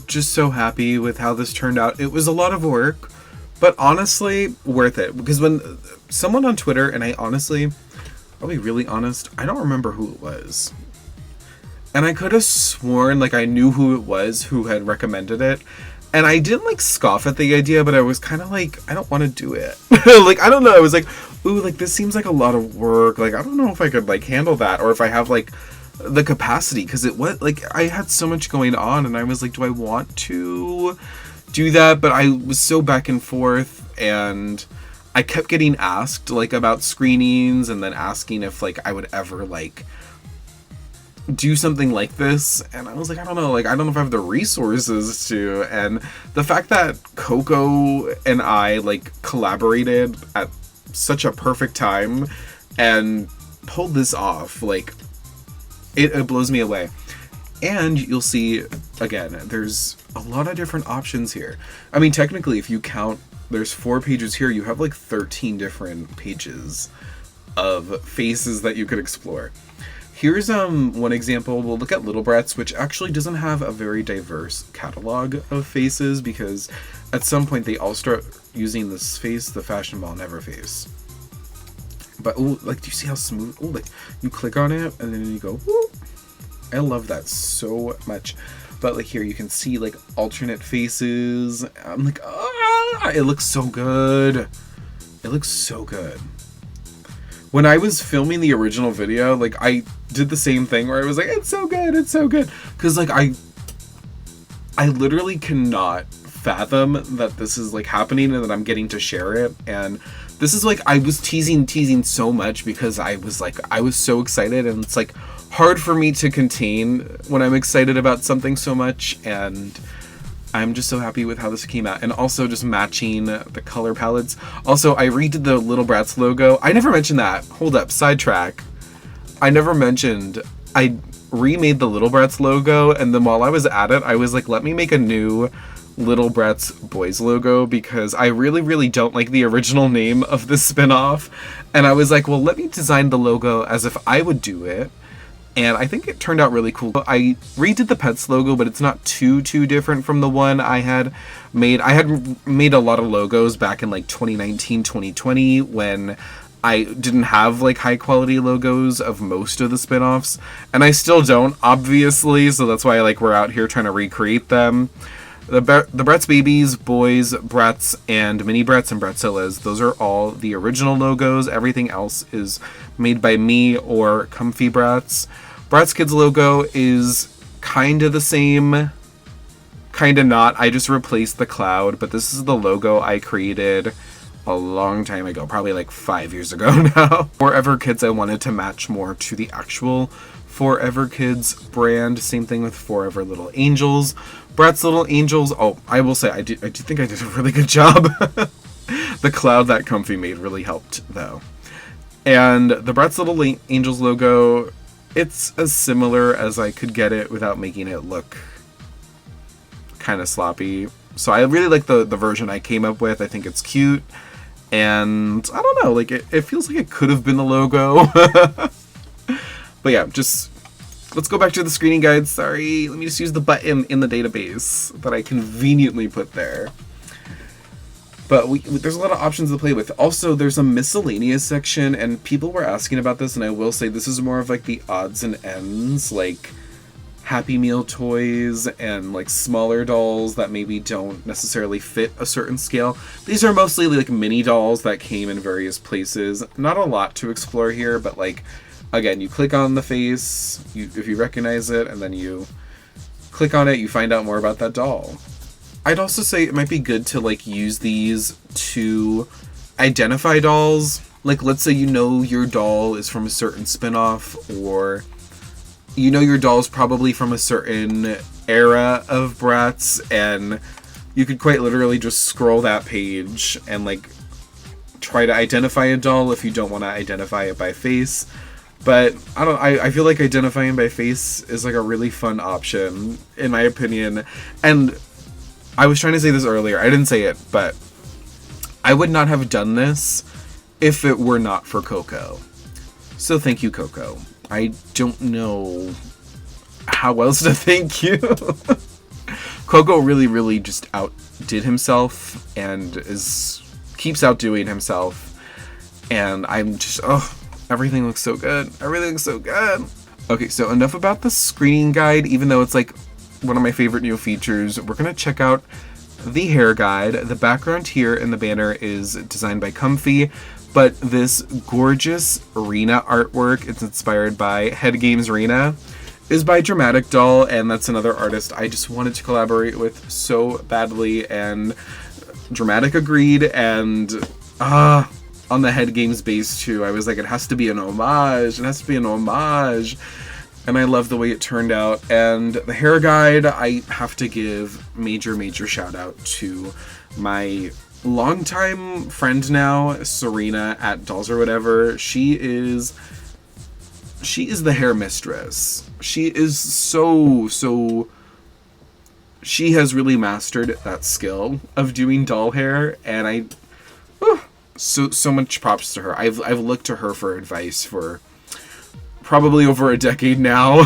just so happy with how this turned out. It was a lot of work, but honestly, worth it. Because when someone on Twitter, and I'll be really honest, I don't remember who it was. And I could have sworn like I knew who it was who had recommended it. And I didn't like scoff at the idea, but I was kind of like, I don't want to do it. Like, I don't know. I was like, ooh, like this seems like a lot of work. Like, I don't know if I could like handle that, or if I have like the capacity. Because it was like, I had so much going on, and I was like, do I want to do that? But I was so back and forth, and I kept getting asked like about screenings, and then asking if like I would ever like do something like this, and I was like, I don't know, like I don't know if I have the resources to. And the fact that Coco and I like collaborated at such a perfect time and pulled this off, like it blows me away. And you'll see, again, there's a lot of different options here. I mean, technically, if you count, there's 4 pages here, you have like 13 different pages of faces that you could explore. Here's one example. We'll look at Little Bratz, which actually doesn't have a very diverse catalog of faces, because at some point they all start using this face, the Fashion Ball Never face. But, ooh, like, do you see how smooth? Oh, like, you click on it, and then you go, whoop. I love that so much. But, like, here you can see, like, alternate faces. I'm like, ah, it looks so good. It looks so good. When I was filming the original video, like, I did the same thing where I was like, it's so good, it's so good. Because, like, I literally cannot fathom that this is, like, happening and that I'm getting to share it. And this is, like, I was teasing so much because I was so excited. And it's, like, hard for me to contain when I'm excited about something so much. And I'm just so happy with how this came out. And also just matching the color palettes. Also, I redid the Little Bratz logo. I never mentioned that. Hold up, sidetrack. I never mentioned I remade the Little Bratz logo, and then while I was at it, I was like, let me make a new Little Bratz boys logo, because I really don't like the original name of the spinoff. And I was like, well, let me design the logo as if I would do it. And I think it turned out really cool. I redid the Pets logo, but it's not too different from the one I had made. I had made a lot of logos back in like 2019, 2020, when I didn't have like high quality logos of most of the spin-offs. And I still don't, obviously, so that's why like we're out here trying to recreate them. The Bratz Babies, Boys, Bratz, and Mini Bratz and Bratzillas, those are all the original logos. Everything else is made by me or Comfy Bratz. Bratz Kids logo is kind of the same, kind of not. I just replaced the cloud, but this is the logo I created a long time ago, probably like 5 years ago now. Forever Kids, I wanted to match more to the actual Forever Kids brand. Same thing with Forever Little Angels. Bratz Little Angels, oh, I will say, I do think I did a really good job. The cloud that Comfy made really helped, though. And the Bratz Little Angels logo, it's as similar as I could get it without making it look kind of sloppy. So I really like the version I came up with. I think it's cute. And I don't know, like it feels like it could have been the logo. But yeah, just let's go back to the screening guide. Sorry, let me just use the button in the database that I conveniently put there. But there's a lot of options to play with. Also, there's a miscellaneous section, and people were asking about this, and I will say this is more of like the odds and ends, like Happy Meal toys and like smaller dolls that maybe don't necessarily fit a certain scale. These are mostly like mini dolls that came in various places. Not a lot to explore here, but like, again, you click on the face, if you recognize it, and then you click on it, you find out more about that doll. I'd also say it might be good to like use these to identify dolls. Like, let's say you know your doll is from a certain spin-off, or you know your doll's probably from a certain era of Bratz, and you could quite literally just scroll that page and like try to identify a doll if you don't want to identify it by face. But I feel like identifying by face is like a really fun option, in my opinion. And I was trying to say this earlier, I didn't say it, but I would not have done this if it were not for Coco. So thank you, Coco. I don't know how else to thank you. Coco really just outdid himself and keeps outdoing himself. And I'm just, everything looks so good. Everything looks so good. Okay, so enough about the screening guide, even though it's like one of my favorite new features. We're going to check out the hair guide. The background here in the banner is designed by Comfy, but this gorgeous Rena artwork, it's inspired by Head Games Rena, is by Dramatic Doll, and that's another artist I just wanted to collaborate with so badly, and Dramatic agreed, and on the Head Games base too, I was like, it has to be an homage, it has to be an homage. And I love the way it turned out. And the hair guide, I have to give major shout out to my longtime friend now, Serena at Dolls or Whatever. She is the hair mistress. She is so she has really mastered that skill of doing doll hair, and so much props to her. I've looked to her for advice for probably over a decade now.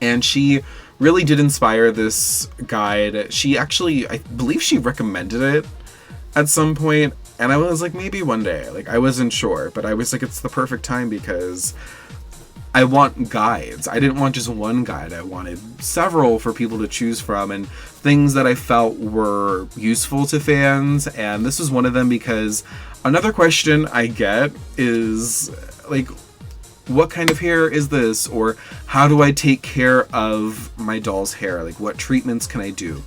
And she really did inspire this guide. She actually, I believe she recommended it at some point, and I was like, maybe one day. Like, I wasn't sure, but I was like, it's the perfect time because I want guides. I didn't want just one guide. I wanted several for people to choose from, and things that I felt were useful to fans. And this was one of them, because another question I get is like, what kind of hair is this? Or how do I take care of my doll's hair? Like, what treatments can I do?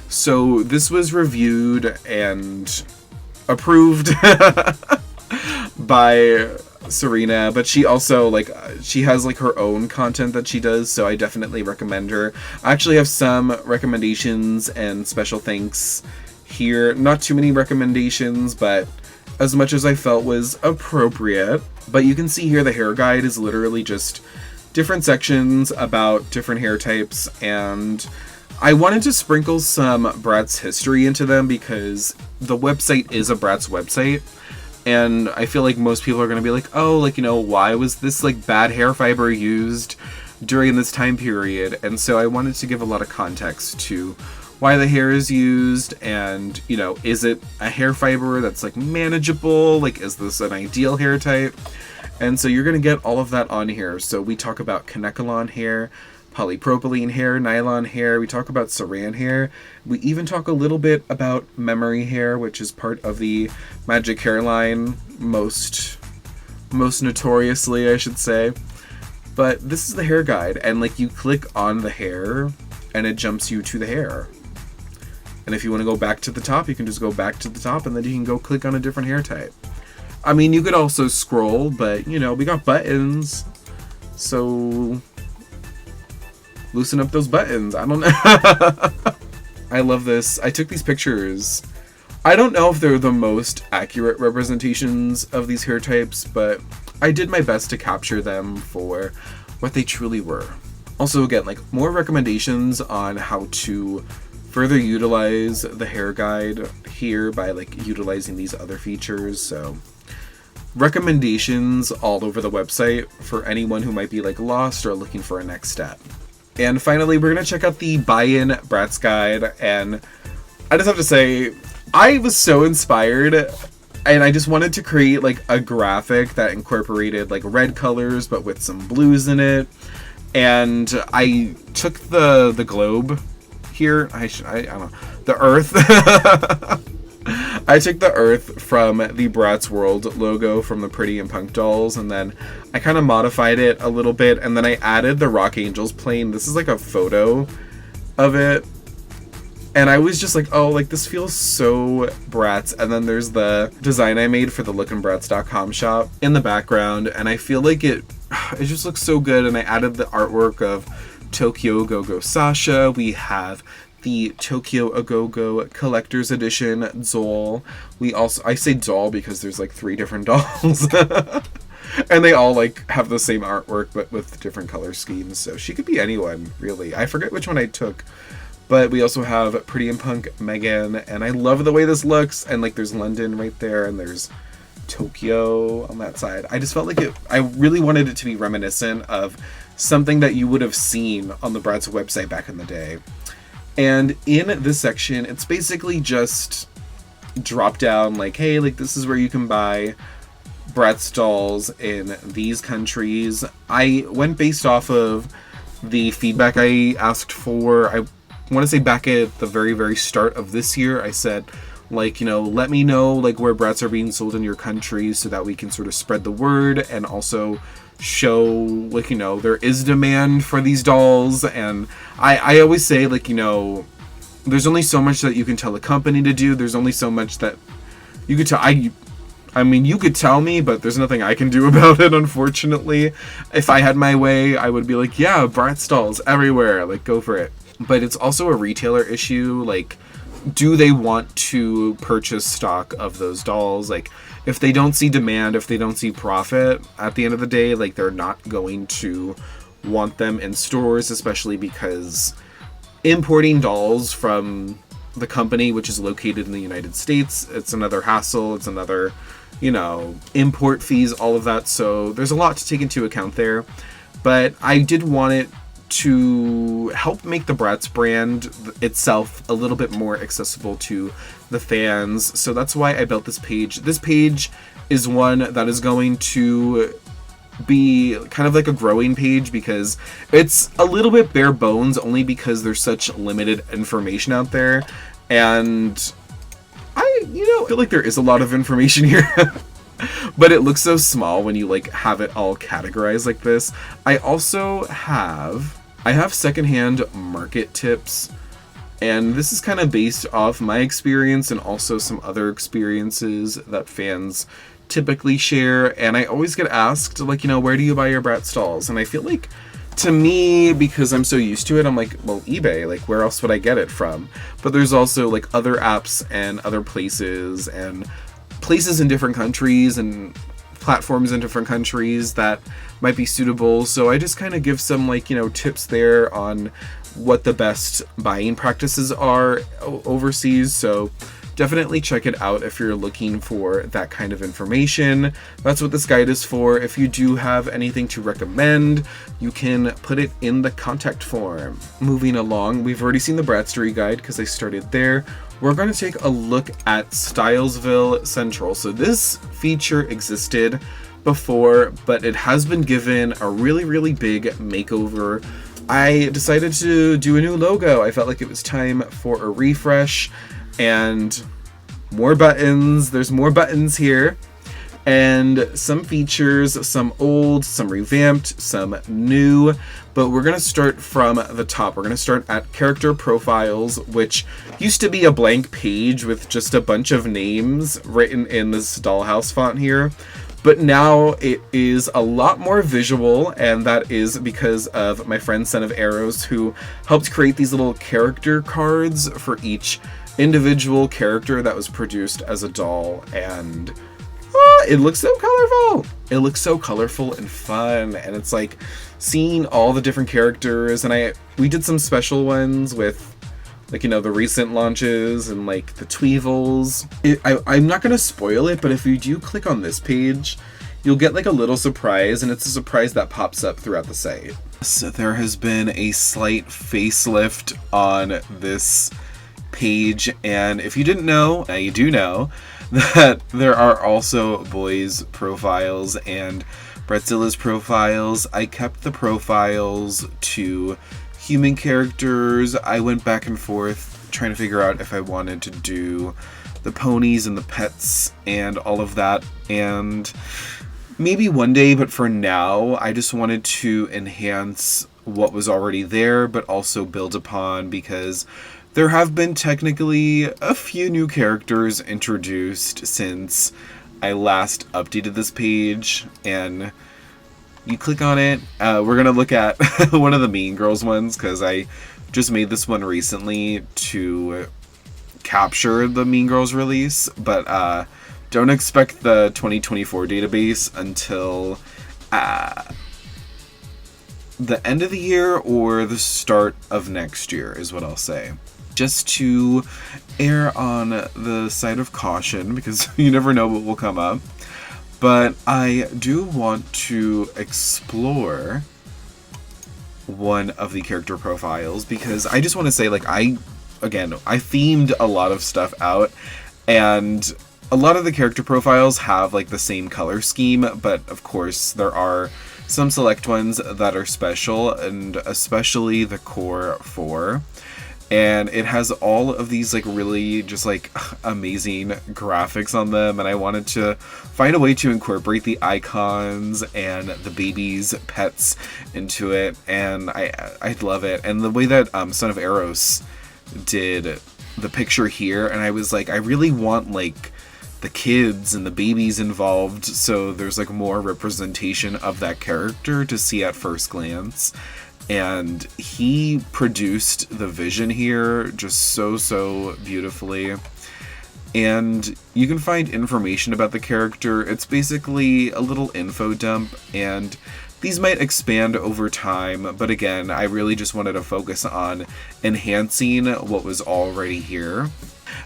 So this was reviewed and approved by Serena, but she also, she has her own content that she does, so I definitely recommend her. I actually have some recommendations and special thanks here. Not too many recommendations, but as much as I felt was appropriate. But you can see here the hair guide is literally just different sections about different hair types, and I wanted to sprinkle some Bratz history into them because the website is a Bratz website, and I feel like most people are going to be like, oh, why was this bad hair fiber used during this time period? And so I wanted to give a lot of context to why the hair is used, and is it a hair fiber that's manageable? Is this an ideal hair type? And so you're gonna get all of that on here. So we talk about Kanekalon hair, polypropylene hair, nylon hair, we talk about saran hair, we even talk a little bit about memory hair, which is part of the Magic hair line, most notoriously, I should say. But this is the hair guide, and you click on the hair and it jumps you to the hair. And if you want to go back to the top, you can just go back to the top, and then you can go click on a different hair type. I mean, you could also scroll, but, you know, we got buttons. So, loosen up those buttons. I don't know. I love this. I took these pictures. I don't know if they're the most accurate representations of these hair types, but I did my best to capture them for what they truly were. Also, again, like, more recommendations on how to further utilize the hair guide here by, like, utilizing these other features. So, recommendations all over the website for anyone who might be, like, lost or looking for a next step. And finally, we're going to check out the Buyin Bratz guide, and I just have to say, I was so inspired, and I just wanted to create, like, a graphic that incorporated, like, red colors, but with some blues in it. And I took the globe here, I don't know, the Earth. I took the Earth from the Bratz World logo from the Pretty and Punk dolls, and then I kind of modified it a little bit, and then I added the Rock Angels plane. This is like a photo of it. And I was just like, oh, like, this feels so Bratz. And then there's the design I made for the lookinbratz.com shop in the background. And I feel like it just looks so good. And I added the artwork of Tokyo Go-Go Sasha. We have the Tokyo Go-Go Collector's Edition doll. We also, I say doll because there's like 3 different dolls. And they all, like, have the same artwork, but with different color schemes. So she could be anyone, really. I forget which one I took. But we also have Pretty and Punk Megan, and I love the way this looks. And, like, there's London right there, and there's Tokyo on that side. I just felt like I really wanted it to be reminiscent of something that you would have seen on the Bratz website back in the day. And in this section, it's basically just drop down, like, hey, like, this is where you can buy Bratz dolls in these countries. I went based off of the feedback I asked for. I want to say back at the very, very start of this year, I said, like, you know, let me know, like, where Bratz are being sold in your country so that we can sort of spread the word and also show, like, you know, there is demand for these dolls. And I always say, like, you know, there's only so much that you can tell a company to do. There's only so much that you could tell. I mean, you could tell me, but there's nothing I can do about it, unfortunately. If I had my way, I would be like, yeah, Bratz dolls everywhere, like, go for it. But it's also a retailer issue. Like, do they want to purchase stock of those dolls? Like, if they don't see demand, if they don't see profit, at the end of the day, like, they're not going to want them in stores, especially because importing dolls from the company, which is located in the United States, it's another hassle, it's another, you know, import fees, all of that. So there's a lot to take into account there. But I did want it to help make the Bratz brand itself a little bit more accessible to the fans. So that's why I built this page. This page is one that is going to be kind of like a growing page because it's a little bit bare bones only because there's such limited information out there. And I, you know, feel like there is a lot of information here. But it looks so small when you, like, have it all categorized like this. I also have secondhand market tips, and this is kind of based off my experience and also some other experiences that fans typically share. And I always get asked, like, you know, where do you buy your Bratz dolls? And I feel like, to me, because I'm so used to it, I'm like, well, eBay, like, where else would I get it from? But there's also, like, other apps and other places and places in different countries and platforms in different countries that might be suitable. So I just kind of give some, like, you know, tips there on what the best buying practices are overseas. So definitely check it out if you're looking for that kind of information. That's what this guide is for. If you do have anything to recommend, you can put it in the contact form. Moving along, we've already seen the Bratztory guide because I started there. We're going to take a look at Stilesville Central. So this feature existed before, but it has been given a really, really big makeover. I decided to do a new logo. I felt like it was time for a refresh and more buttons. There's more buttons here. And some features, some old, some revamped, some new. But we're going to start from the top. We're going to start at character profiles, which used to be a blank page with just a bunch of names written in this dollhouse font here. But now it is a lot more visual, and that is because of my friend Son of Arrows, who helped create these little character cards for each individual character that was produced as a doll, and it looks so colorful. It looks so colorful and fun, and it's like seeing all the different characters, and we did some special ones with, like, you know, the recent launches and like the Tweevils. I'm not gonna spoil it, but if you do click on this page, you'll get like a little surprise, and it's a surprise that pops up throughout the site. So there has been a slight facelift on this page, and if you didn't know, now you do know that there are also boys profiles and Bratzilla's profiles. I kept the profiles to human characters. I went back and forth trying to figure out if I wanted to do the ponies and the pets and all of that, and maybe one day, but for now I just wanted to enhance what was already there, but also build upon, because there have been technically a few new characters introduced since I last updated this page, and you click on it. We're going to look at one of the Mean Girls ones, because I just made this one recently to capture the Mean Girls release, but don't expect the 2024 database until the end of the year or the start of next year is what I'll say. Just to err on the side of caution, because you never know what will come up. But I do want to explore one of the character profiles, because I just want to say, like, I themed a lot of stuff out, and a lot of the character profiles have like the same color scheme, but of course there are some select ones that are special, and especially the core 4. And it has all of these like really just like amazing graphics on them, and I wanted to find a way to incorporate the icons and the babies' pets into it, and I love it. And the way that Son of Arrows did the picture here, and I was like, I really want like the kids and the babies involved, so there's like more representation of that character to see at first glance. And he produced the vision here just so beautifully. And you can find information about the character. It's basically a little info dump, and these might expand over time, but again, I really just wanted to focus on enhancing what was already here.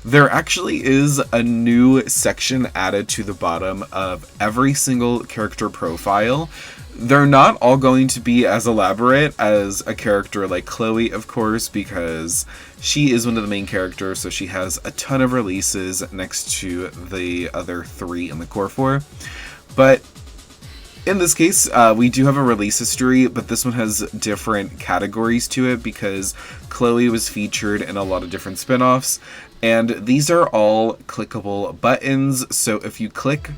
There actually is a new section added to the bottom of every single character profile. They're not all going to be as elaborate as a character like Chloe, of course, because she is one of the main characters, so she has a ton of releases next to the other 3 in the core 4. But in this case, we do have a release history, but this one has different categories to it because Chloe was featured in a lot of different spin-offs, and these are all clickable buttons, so if you click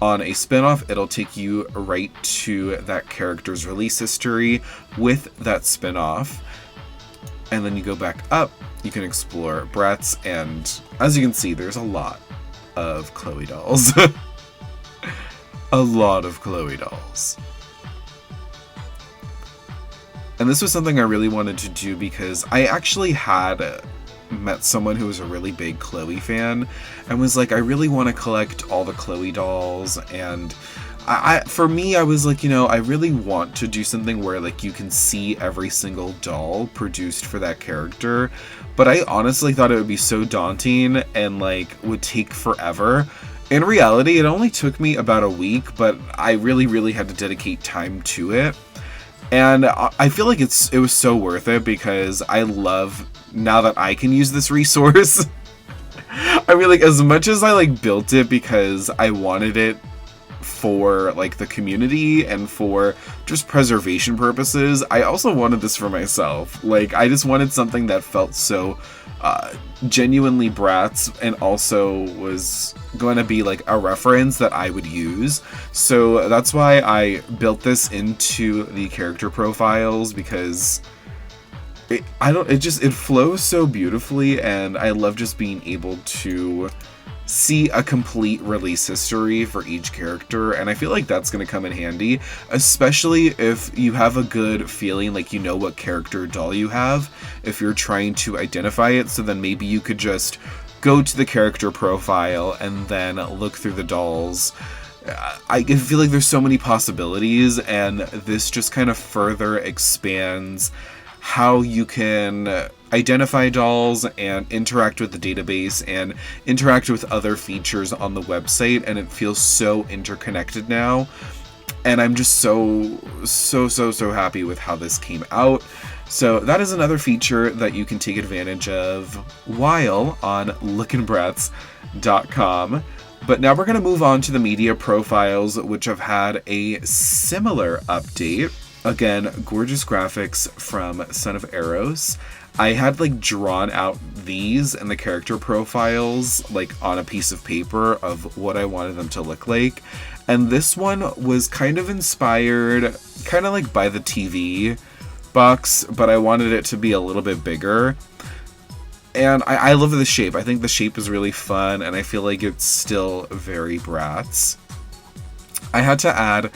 on a spin-off, it'll take you right to that character's release history with that spin-off. And then you go back up, you can explore Bratz, and as you can see, there's a lot of Chloe dolls. A lot of Chloe dolls. And this was something I really wanted to do because I actually had met someone who was a really big Chloe fan and was like, I really want to collect all the Chloe dolls. And for me, I was like, you know, I really want to do something where like you can see every single doll produced for that character. But I honestly thought it would be so daunting and like would take forever. In reality, it only took me about a week, but I really had to dedicate time to it. And I feel like it was so worth it because I love, now that I can use this resource, I mean, like, as much as I like built it because I wanted it for like the community and for just preservation purposes. I also wanted this for myself. Like, I just wanted something that felt so genuinely Bratz and also was going to be like a reference that I would use. So that's why I built this into the character profiles, because it flows so beautifully, and I love just being able to see a complete release history for each character, and I feel like that's going to come in handy, especially if you have a good feeling, like you know what character doll you have, if you're trying to identify it. So then maybe you could just go to the character profile and then look through the dolls. I feel like there's so many possibilities, and this just kind of further expands how you can identify dolls and interact with the database and interact with other features on the website, and it feels so interconnected now. And I'm just so happy with how this came out. So that is another feature that you can take advantage of while on lookinbratz.com. But now we're going to move on to the media profiles, which have had a similar update. Again, gorgeous graphics from Son of Eros. I had like drawn out these and the character profiles like on a piece of paper of what I wanted them to look like. And this one was kind of inspired, kind of like by the TV box, but I wanted it to be a little bit bigger. And I love the shape. I think the shape is really fun, and I feel like it's still very Bratz. I had to add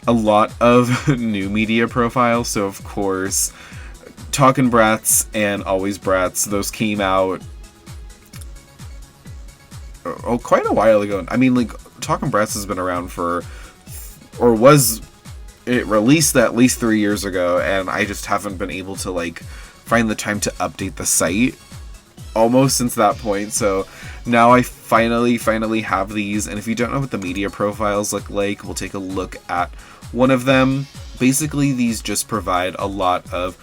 a lot of new media profiles, so of course Talkin' Bratz and Always Bratz, those came out quite a while ago. I mean, like, Talkin' Bratz has been around it released at least 3 years ago, and I just haven't been able to like find the time to update the site almost since that point. So now I finally have these, and if you don't know what the media profiles look like, we'll take a look at one of them. Basically, these just provide a lot of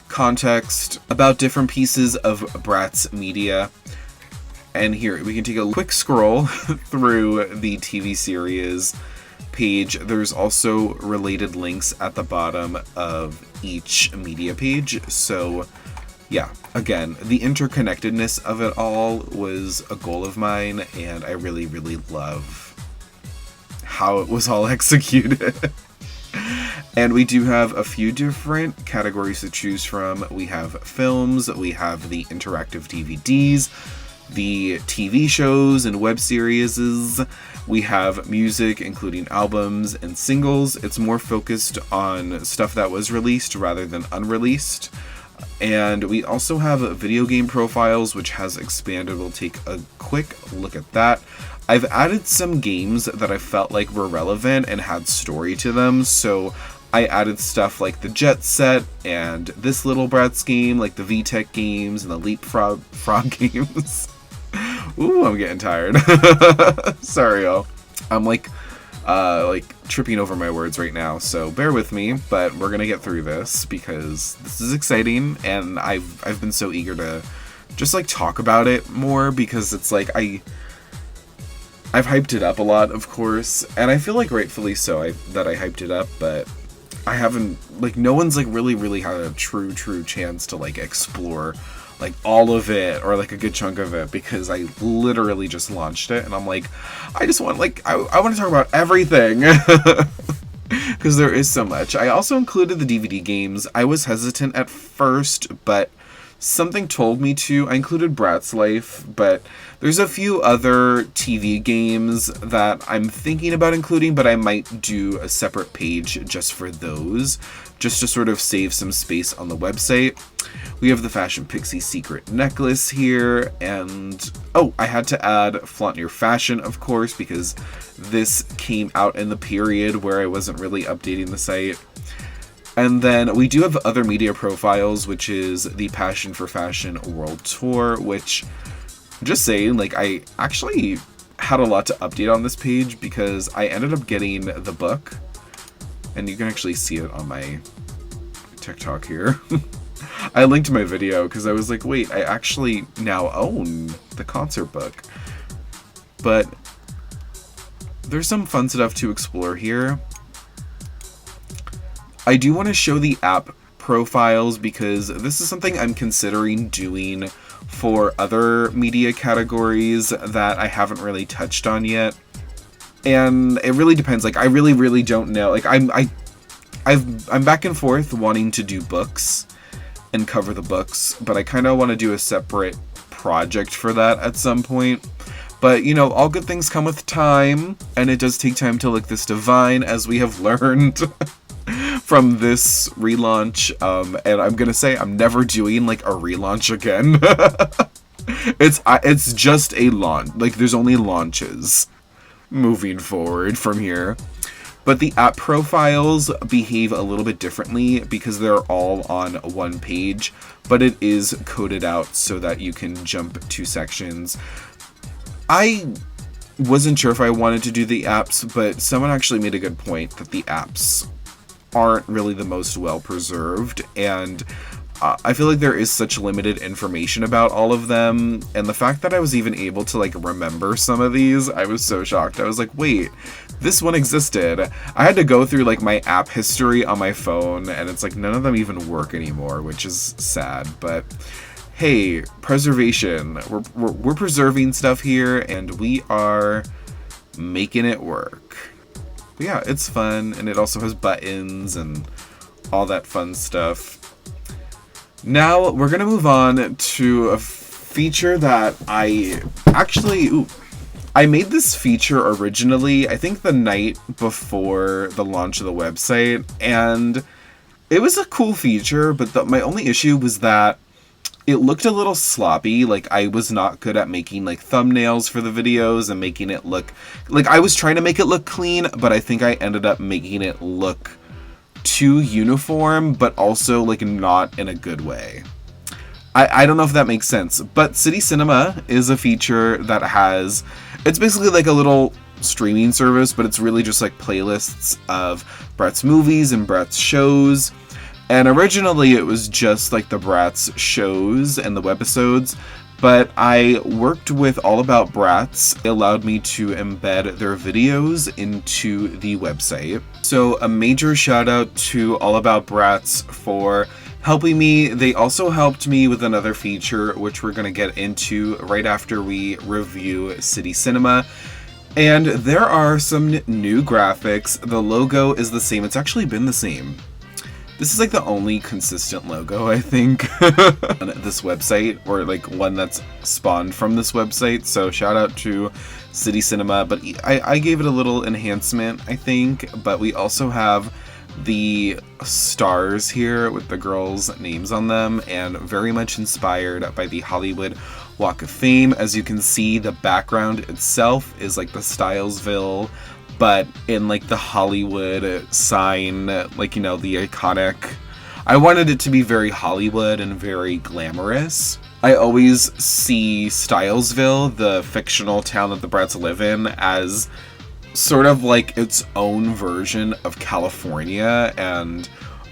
context about different pieces of Bratz media. And here, we can take a quick scroll through the TV series page. There's also related links at the bottom of each media page. So yeah, again, the interconnectedness of it all was a goal of mine, and I really love how it was all executed. And we do have a few different categories to choose from. We have films, we have the interactive DVDs, the TV shows and web series. We have music, including albums and singles. It's more focused on stuff that was released rather than unreleased. And we also have video game profiles, which has expanded. We'll take a quick look at that. I've added some games that I felt like were relevant and had story to them, so I added stuff like the Jet Set and this Little Bratz game, like the VTech games and the Leapfrog games. Ooh, I'm getting tired. Sorry, y'all. I'm like tripping over my words right now, so bear with me, but we're gonna get through this because this is exciting, and I've been so eager to just like talk about it more, because it's like I've hyped it up a lot, of course, and I feel like rightfully so that I hyped it up, but I haven't, like, no one's like really had a true chance to like explore like all of it or like a good chunk of it, because I literally just launched it, and I'm like, I just want like I want to talk about everything because there is so much. I also included the DVD games. I was hesitant at first, but something told me to. I included Bratz Life, but there's a few other TV games that I'm thinking about including, but I might do a separate page just for those, just to sort of save some space on the website. We have the Fashion Pixie Secret Necklace here, and oh, I had to add Flaunt Your Fashion, of course, because this came out in the period where I wasn't really updating the site. And then we do have other media profiles, which is the Passion for Fashion World Tour, which, just saying, like, I actually had a lot to update on this page because I ended up getting the book, and you can actually see it on my TikTok here. I linked my video because I was like, wait, I actually now own the concert book. But there's some fun stuff to explore here. I do want to show the app profiles because this is something I'm considering doing for other media categories that I haven't really touched on yet. And it really depends. Like, I really don't know. Like, I'm back and forth wanting to do books and cover the books, but I kind of want to do a separate project for that at some point. But, you know, all good things come with time, and it does take time to look this divine, as we have learned from this relaunch. And I'm gonna say I'm never doing like a relaunch again. It's just a launch. Like, there's only launches moving forward from here. But the app profiles behave a little bit differently because they're all on one page, but it is coded out so that you can jump to sections. I wasn't sure if I wanted to do the apps, but someone actually made a good point that the apps aren't really the most well preserved, and I feel like there is such limited information about all of them, and the fact that I was even able to like remember some of these, I was so shocked. I was like, wait, this one existed. I had to go through like my app history on my phone, and it's like none of them even work anymore, which is sad. But hey, preservation. We're preserving stuff here, and we are making it work. But yeah, it's fun, and it also has buttons and all that fun stuff. Now, we're going to move on to a feature that I made this feature originally, I think the night before the launch of the website, and it was a cool feature, but my only issue was that it looked a little sloppy. Like, I was not good at making like thumbnails for the videos and making it look like I was trying to make it look clean, but I think I ended up making it look too uniform, but also like not in a good way. I don't know if that makes sense, but City Cinema is a feature that it's basically like a little streaming service, but it's really just like playlists of Bratz movies and Bratz shows. And originally it was just like the Bratz shows and the webisodes, but I worked with All About Bratz. It allowed me to embed their videos into the website. So a major shout out to All About Bratz for helping me. They also helped me with another feature, which we're going to get into right after we review City Cinema. And there are some new graphics. The logo is the same. It's actually been the same. This is like the only consistent logo, I think, on this website, or like one that's spawned from this website. So shout out to City Cinema, but I gave it a little enhancement, I think. But we also have the stars here with the girls' names on them, and very much inspired by the Hollywood Walk of Fame. As you can see, the background itself is like the Stilesville, but in like the Hollywood sign, like, you know, the iconic. I wanted it to be very Hollywood and very glamorous. I always see Stilesville, the fictional town that the Bratz live in, as sort of like its own version of California, and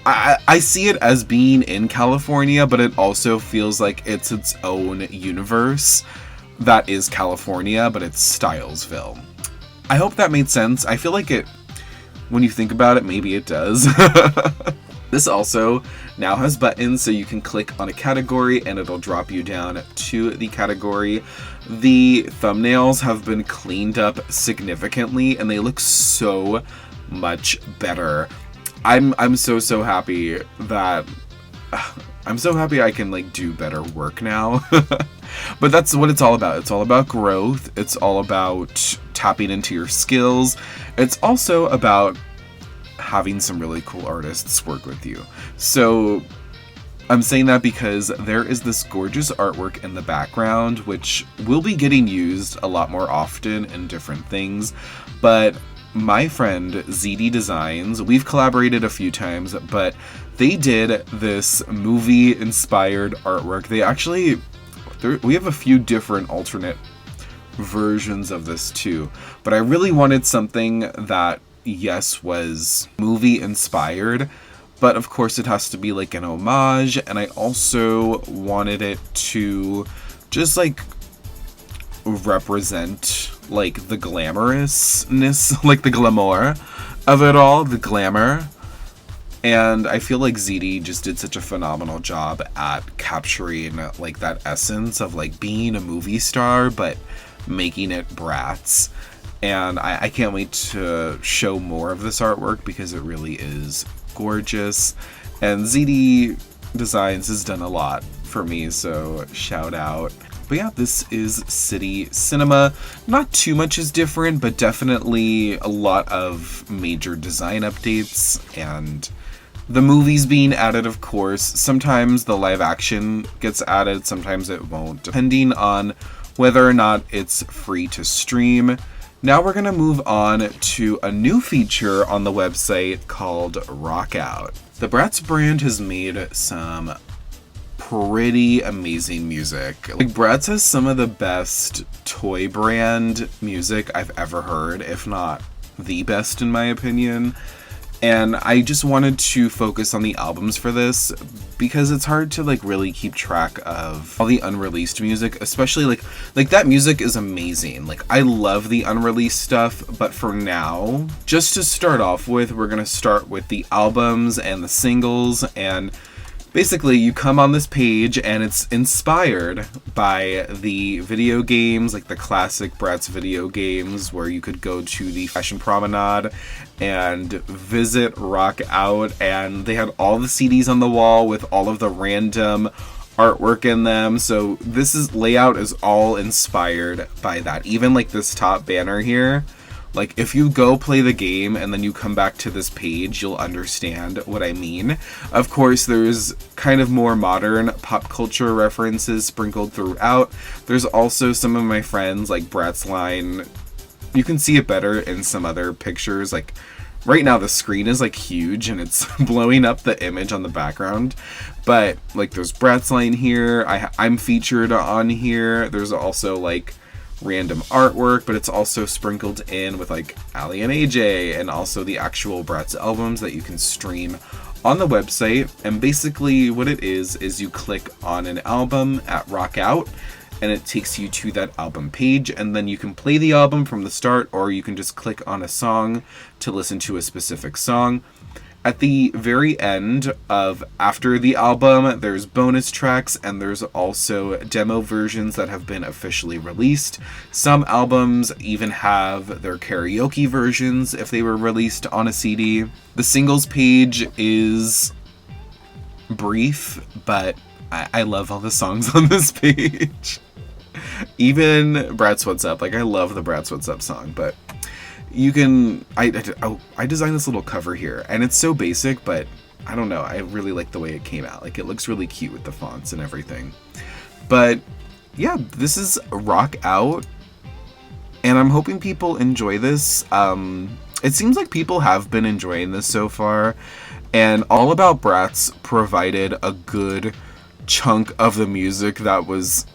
I see it as being in California, but it also feels like it's its own universe that is California, but it's Stilesville. I hope that made sense. I feel like it, when you think about it, maybe it does. This also now has buttons, so you can click on a category and it'll drop you down to the category. The thumbnails have been cleaned up significantly, and they look so much better. I'm so happy that I'm so happy I can like do better work now. But that's what it's all about. It's all about growth. It's all about tapping into your skills. It's also about having some really cool artists work with you. So I'm saying that because there is this gorgeous artwork in the background, which will be getting used a lot more often in different things. But my friend ZD Designs, we've collaborated a few times, but they did this movie-inspired artwork. We have a few different alternate versions of this too, but I really wanted something that, yes, was movie-inspired, but of course it has to be like an homage, and I also wanted it to just like represent like the glamorousness, like the glamour of it all, the glamour. And I feel like ZD just did such a phenomenal job at capturing like that essence of like being a movie star, but making it Bratz. And I can't wait to show more of this artwork because it really is gorgeous. And ZD Designs has done a lot for me, so shout out. But yeah, this is City Cinema. Not too much is different, but definitely a lot of major design updates and the movies being added, of course. Sometimes the live action gets added, sometimes it won't, depending on whether or not it's free to stream. Now we're going to move on to a new feature on the website called Rock Out. The Bratz brand has made some pretty amazing music. Like, Bratz has some of the best toy brand music I've ever heard, if not the best in my opinion. And I just wanted to focus on the albums for this because it's hard to like really keep track of all the unreleased music, especially like that music is amazing. Like, I love the unreleased stuff, but for now, just to start off with, we're going to start with the albums and the singles. And basically, you come on this page and it's inspired by the video games, like the classic Bratz video games, where you could go to the Fashion Promenade and visit Rock Out, and they had all the CDs on the wall with all of the random artwork in them. So this layout is all inspired by that. Even like this top banner here. Like, if you go play the game and then you come back to this page, you'll understand what I mean. Of course, there's kind of more modern pop culture references sprinkled throughout. There's also some of my friends, like Bratz line. You can see it better in some other pictures. Like, right now the screen is like huge and it's blowing up the image on the background. But like, there's Bratz line here. I'm featured on here. There's also like random artwork, but it's also sprinkled in with like Ali and AJ, and also the actual Bratz albums that you can stream on the website. And basically what it is you click on an album at Rock Out and it takes you to that album page, and then you can play the album from the start, or you can just click on a song to listen to a specific song. At the very end of after the album, there's bonus tracks, and there's also demo versions that have been officially released. Some albums even have their karaoke versions if they were released on a CD. The singles page is brief, but I love all the songs on this page. Even Bratz What's Up. Like, I love the Bratz What's Up song, but you can, I designed this little cover here, and it's so basic, but I don't know, I really like the way it came out. Like, it looks really cute with the fonts and everything. But yeah, this is Rock Out, and I'm hoping people enjoy this. It seems like people have been enjoying this so far, and All About Bratz provided a good chunk of the music that was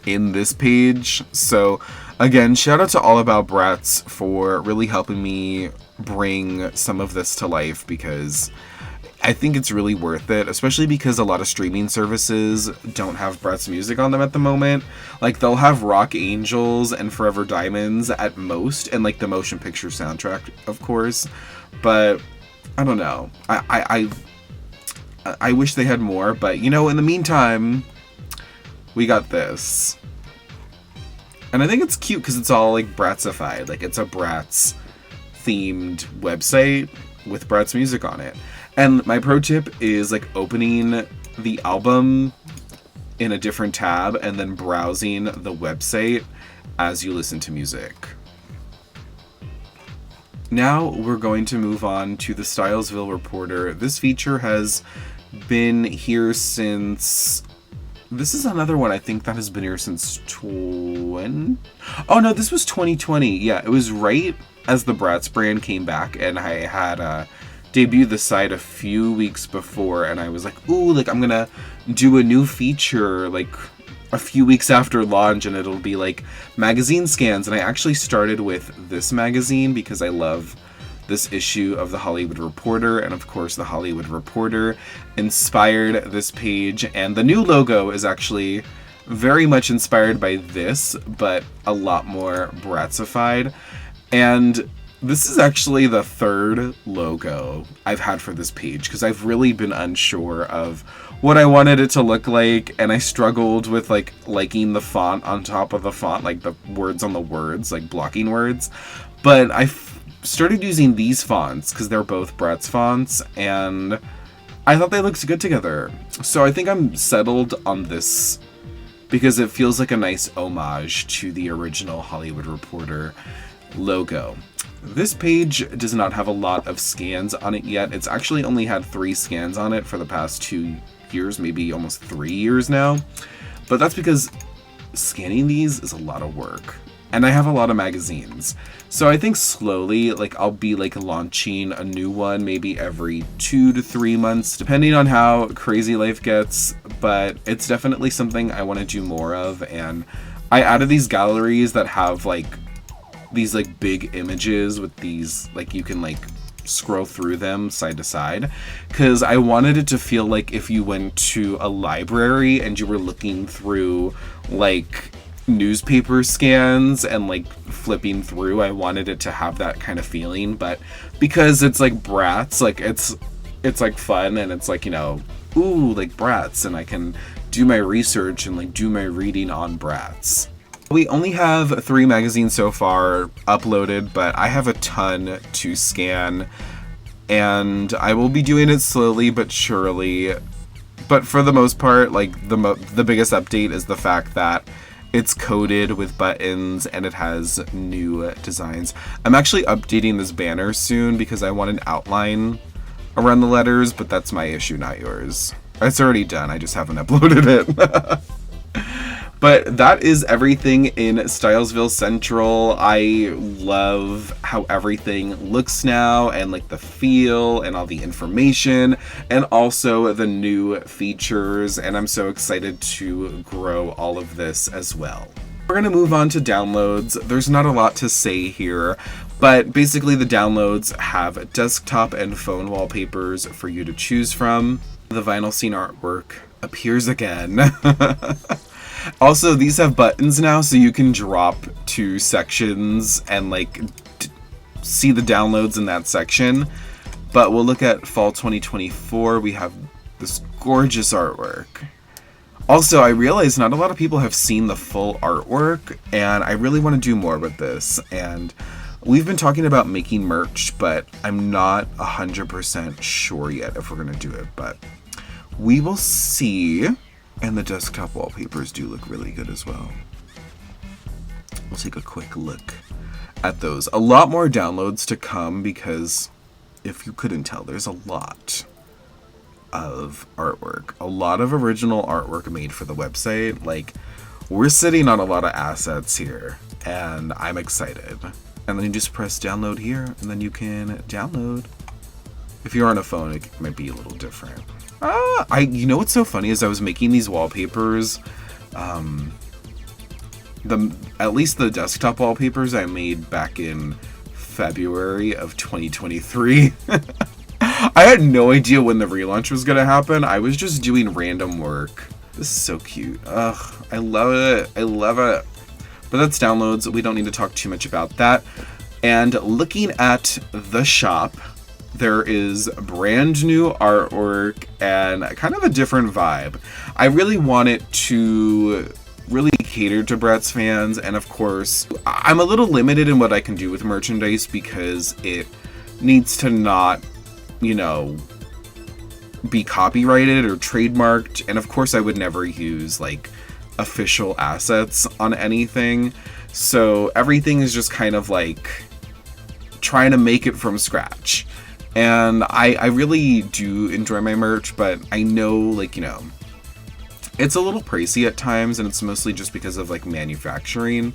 in this page. So again, shout out to All About Bratz for really helping me bring some of this to life, because I think it's really worth it, especially because a lot of streaming services don't have Bratz music on them at the moment. Like, they'll have Rock Angels and Forever Diamonds at most, and like the motion picture soundtrack, of course. But I don't know. I wish they had more, but you know, in the meantime, we got this. And I think it's cute because it's all like Bratzified. Like, it's a Bratz themed website with Bratz music on it. And my pro tip is like opening the album in a different tab and then browsing the website as you listen to music. Now we're going to move on to the Stilesville Reporter. This feature has been here since... This is another one I think that has been here since Oh no, this was 2020. Yeah, it was right as the Bratz brand came back, and I had debuted the site a few weeks before, and I was like, ooh, like I'm gonna do a new feature like a few weeks after launch, and it'll be like magazine scans. And I actually started with this magazine because I love this issue of the Hollywood Reporter, and of course the Hollywood Reporter inspired this page. And the new logo is actually very much inspired by this, but a lot more Bratzified. And this is actually the third logo I've had for this page, because I've really been unsure of what I wanted it to look like, and I struggled with liking the font on top of the font, like the words on the words, like blocking words. But I started using these fonts because they're both Bratz fonts, and I thought they looked good together. So I think I'm settled on this because it feels like a nice homage to the original Hollywood Reporter logo. This page does not have a lot of scans on it yet. It's actually only had 3 scans on it for the past 2 years, maybe almost 3 years now. But that's because scanning these is a lot of work. And I have a lot of magazines. So I think slowly, I'll be launching a new one maybe every 2 to 3 months, depending on how crazy life gets. But it's definitely something I want to do more of. And I added these galleries that have these big images with these, you can scroll through them side to side, because I wanted it to feel like if you went to a library and you were looking through newspaper scans and flipping through. I wanted it to have that kind of feeling, but because it's Bratz, it's fun, and it's ooh, Bratz, and I can do my research and do my reading on Bratz. We only have 3 magazines so far uploaded, but I have a ton to scan, and I will be doing it slowly but surely. But for the most part, the biggest update is the fact that it's coated with buttons and it has new designs. I'm actually updating this banner soon because I want an outline around the letters, but that's my issue, not yours. It's already done, I just haven't uploaded it. But that is everything in Stilesville Central. I love how everything looks now, and the feel and all the information, and also the new features, and I'm so excited to grow all of this as well. We're going to move on to downloads. There's not a lot to say here, but basically the downloads have desktop and phone wallpapers for you to choose from. The vinyl scene artwork appears again. Also, these have buttons now, so you can drop to sections and see the downloads in that section. But we'll look at fall 2024. We have this gorgeous artwork. Also, I realize not a lot of people have seen the full artwork, and I really want to do more with this. And we've been talking about making merch, but I'm not 100% sure yet if we're going to do it. But we will see. And the desktop wallpapers do look really good as well. We'll take a quick look at those. A lot more downloads to come because, if you couldn't tell, there's a lot of artwork. A lot of original artwork made for the website. We're sitting on a lot of assets here, and I'm excited. And then you just press download here, and then you can download. If you're on a phone, it might be a little different. You know what's so funny is I was making these wallpapers, at least the desktop wallpapers I made back in February of 2023. I had no idea when the relaunch was gonna happen. I was just doing random work. This is so cute. Ugh, I love it. I love it. But that's downloads. We don't need to talk too much about that. And looking at the shop, there is brand new artwork and kind of a different vibe. I really want it to really cater to Bratz fans, and of course, I'm a little limited in what I can do with merchandise because it needs to not, be copyrighted or trademarked, and of course I would never use official assets on anything. So everything is just kind of trying to make it from scratch. And I really do enjoy my merch, but I know, it's a little pricey at times, and it's mostly just because of, manufacturing.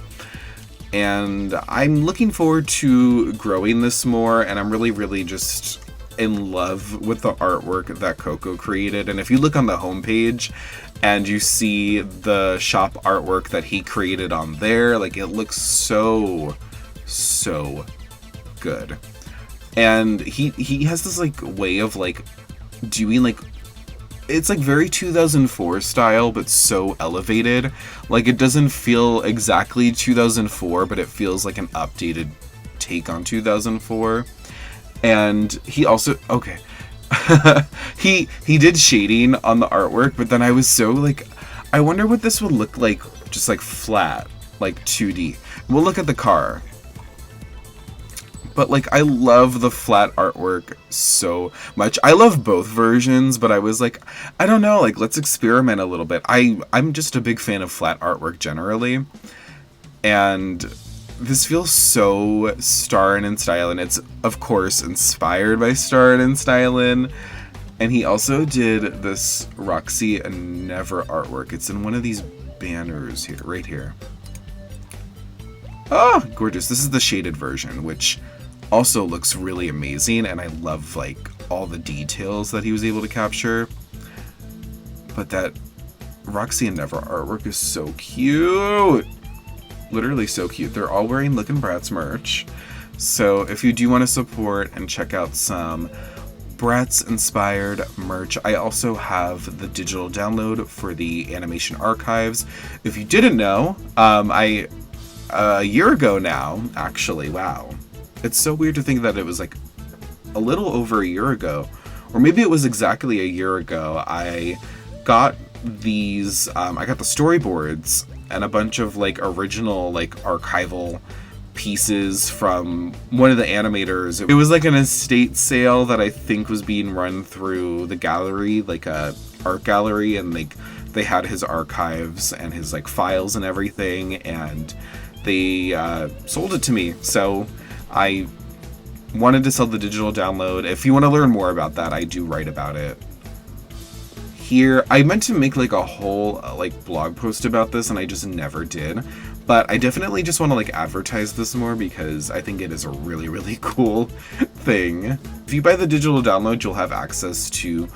And I'm looking forward to growing this more, and I'm really, really just in love with the artwork that Coco created. And if you look on the homepage and you see the shop artwork that he created on there, it looks so, so good. And he has this way of doing it's like very 2004 style, but so elevated. Like, it doesn't feel exactly 2004, but it feels like an updated take on 2004. And he also, okay, he did shading on the artwork, but then I was so like, I wonder what this would look like just like flat, like 2D. We'll look at the car. But like, I love the flat artwork so much. I love both versions, but I was like, I don't know, like, let's experiment a little bit. I'm just a big fan of flat artwork generally. And this feels so Starrin and Stylin. It's, of course, inspired by Starrin and Stylin. And he also did this Roxy and Never artwork. It's in one of these banners here, right here. Oh, gorgeous. This is the shaded version, which also looks really amazing, and I love like all the details that he was able to capture. But that Roxy and Never artwork is so cute. Literally so cute. They're all wearing Lookin' Bratz merch. So if you do want to support and check out some Bratz inspired merch, I also have the digital download for the animation archives. If you didn't know, a year ago now, actually, wow. It's so weird to think that it was like a little over a year ago, or maybe it was exactly a year ago, I got these, I got the storyboards and a bunch of like original like archival pieces from one of the animators. It was like an estate sale that I think was being run through the gallery, like a art gallery, and like they had his archives and his like files and everything, and they sold it to me. So I wanted to sell the digital download. If you want to learn more about that, I do write about it here. I meant to make like a whole like blog post about this, and I just never did. But I definitely just want to like advertise this more because I think it is a really, really cool thing. If you buy the digital download, you'll have access to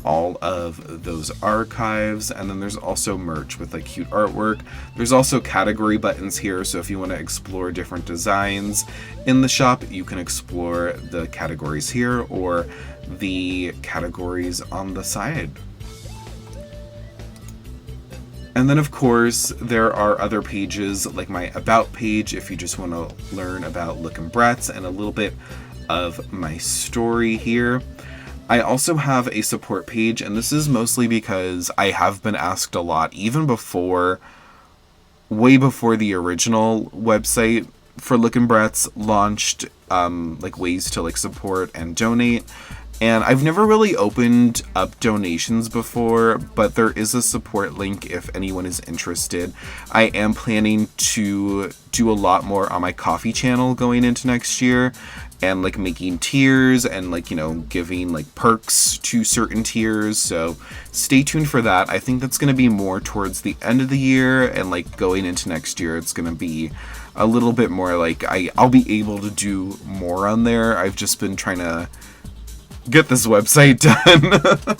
all of those archives, and then there's also merch with like cute artwork. There's also category buttons here, so if you want to explore different designs in the shop, you can explore the categories here or the categories on the side. And then of course there are other pages like my about page if you just want to learn about Lookin' Bratz and a little bit of my story here. I also have a support page, and this is mostly because I have been asked a lot, even before, way before the original website for Lookin' Bratz launched, like ways to like support and donate. And I've never really opened up donations before, but there is a support link if anyone is interested. I am planning to do a lot more on my coffee channel going into next year, and like making tiers and like, you know, giving like perks to certain tiers. So stay tuned for that. I think that's going to be more towards the end of the year, and like going into next year, it's going to be a little bit more like I'll be able to do more on there. I've just been trying to get this website done.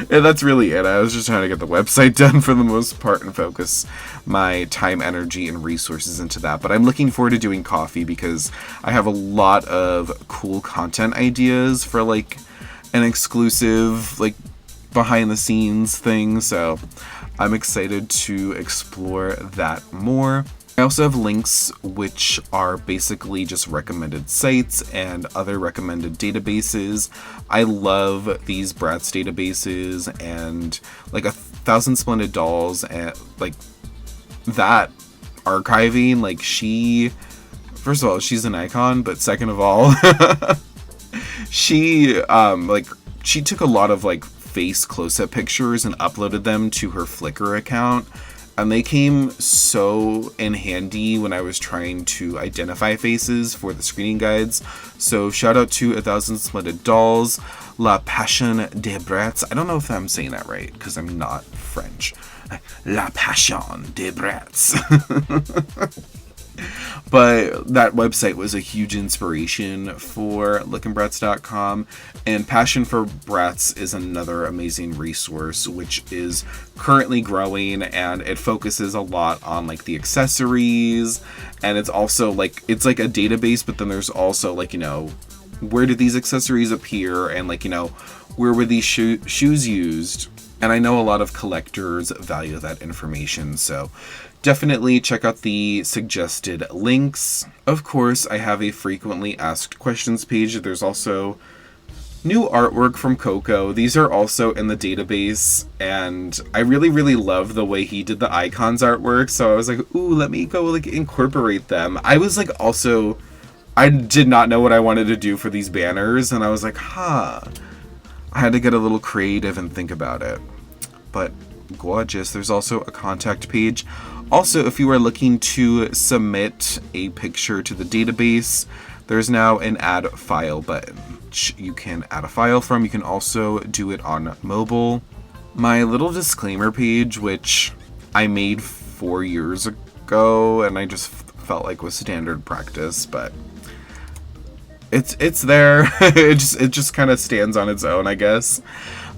And that's really it. I was just trying to get the website done for the most part and focus my time, energy, and resources into that. But I'm looking forward to doing coffee because I have a lot of cool content ideas for like an exclusive, like behind the scenes thing. So I'm excited to explore that more. I also have links which are basically just recommended sites and other recommended databases. I love these Bratz databases and like 1,000 Splendid Dolls and like that archiving. Like first of all, she's an icon, but second of all, she took a lot of like face close-up pictures and uploaded them to her Flickr account. And they came so in handy when I was trying to identify faces for the screening guides. So shout out to 1,000 Splendid Dolls, La Passion de Bratz. I don't know if I'm saying that right because I'm not French. La Passion de Bratz. But that website was a huge inspiration for lookinbratz.com, and Passion for Bratz is another amazing resource which is currently growing, and it focuses a lot on like the accessories, and it's also like it's like a database, but then there's also like, you know, where did these accessories appear, and like, you know, where were these shoes used, And I know a lot of collectors value that information, so definitely check out the suggested links. Of course, I have a frequently asked questions page. There's also new artwork from Coco. These are also in the database, and I really, really love the way he did the icons artwork, so I was like, ooh, let me go, like, incorporate them. I was, like, also, I did not know what I wanted to do for these banners, and I was like, I had to get a little creative and think about it. But gorgeous. There's also a contact page. Also, if you are looking to submit a picture to the database, there's now an add file button, which you can add a file from. You can also do it on mobile. My little disclaimer page, which I made 4 years ago, and I just felt like was standard practice, but it's there. it just kind of stands on its own, I guess.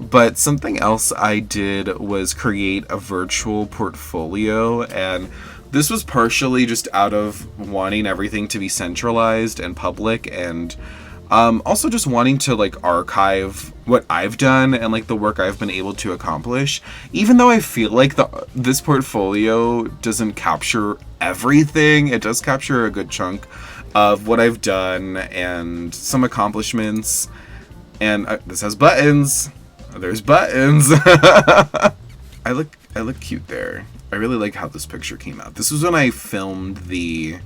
But something else I did was create a virtual portfolio, and this was partially just out of wanting everything to be centralized and public, and also just wanting to, like, archive what I've done and, like, the work I've been able to accomplish. Even though I feel like this portfolio doesn't capture everything, it does capture a good chunk of what I've done and some accomplishments. And this has buttons. There's buttons. I look cute there. I really like how this picture came out. This was when I filmed the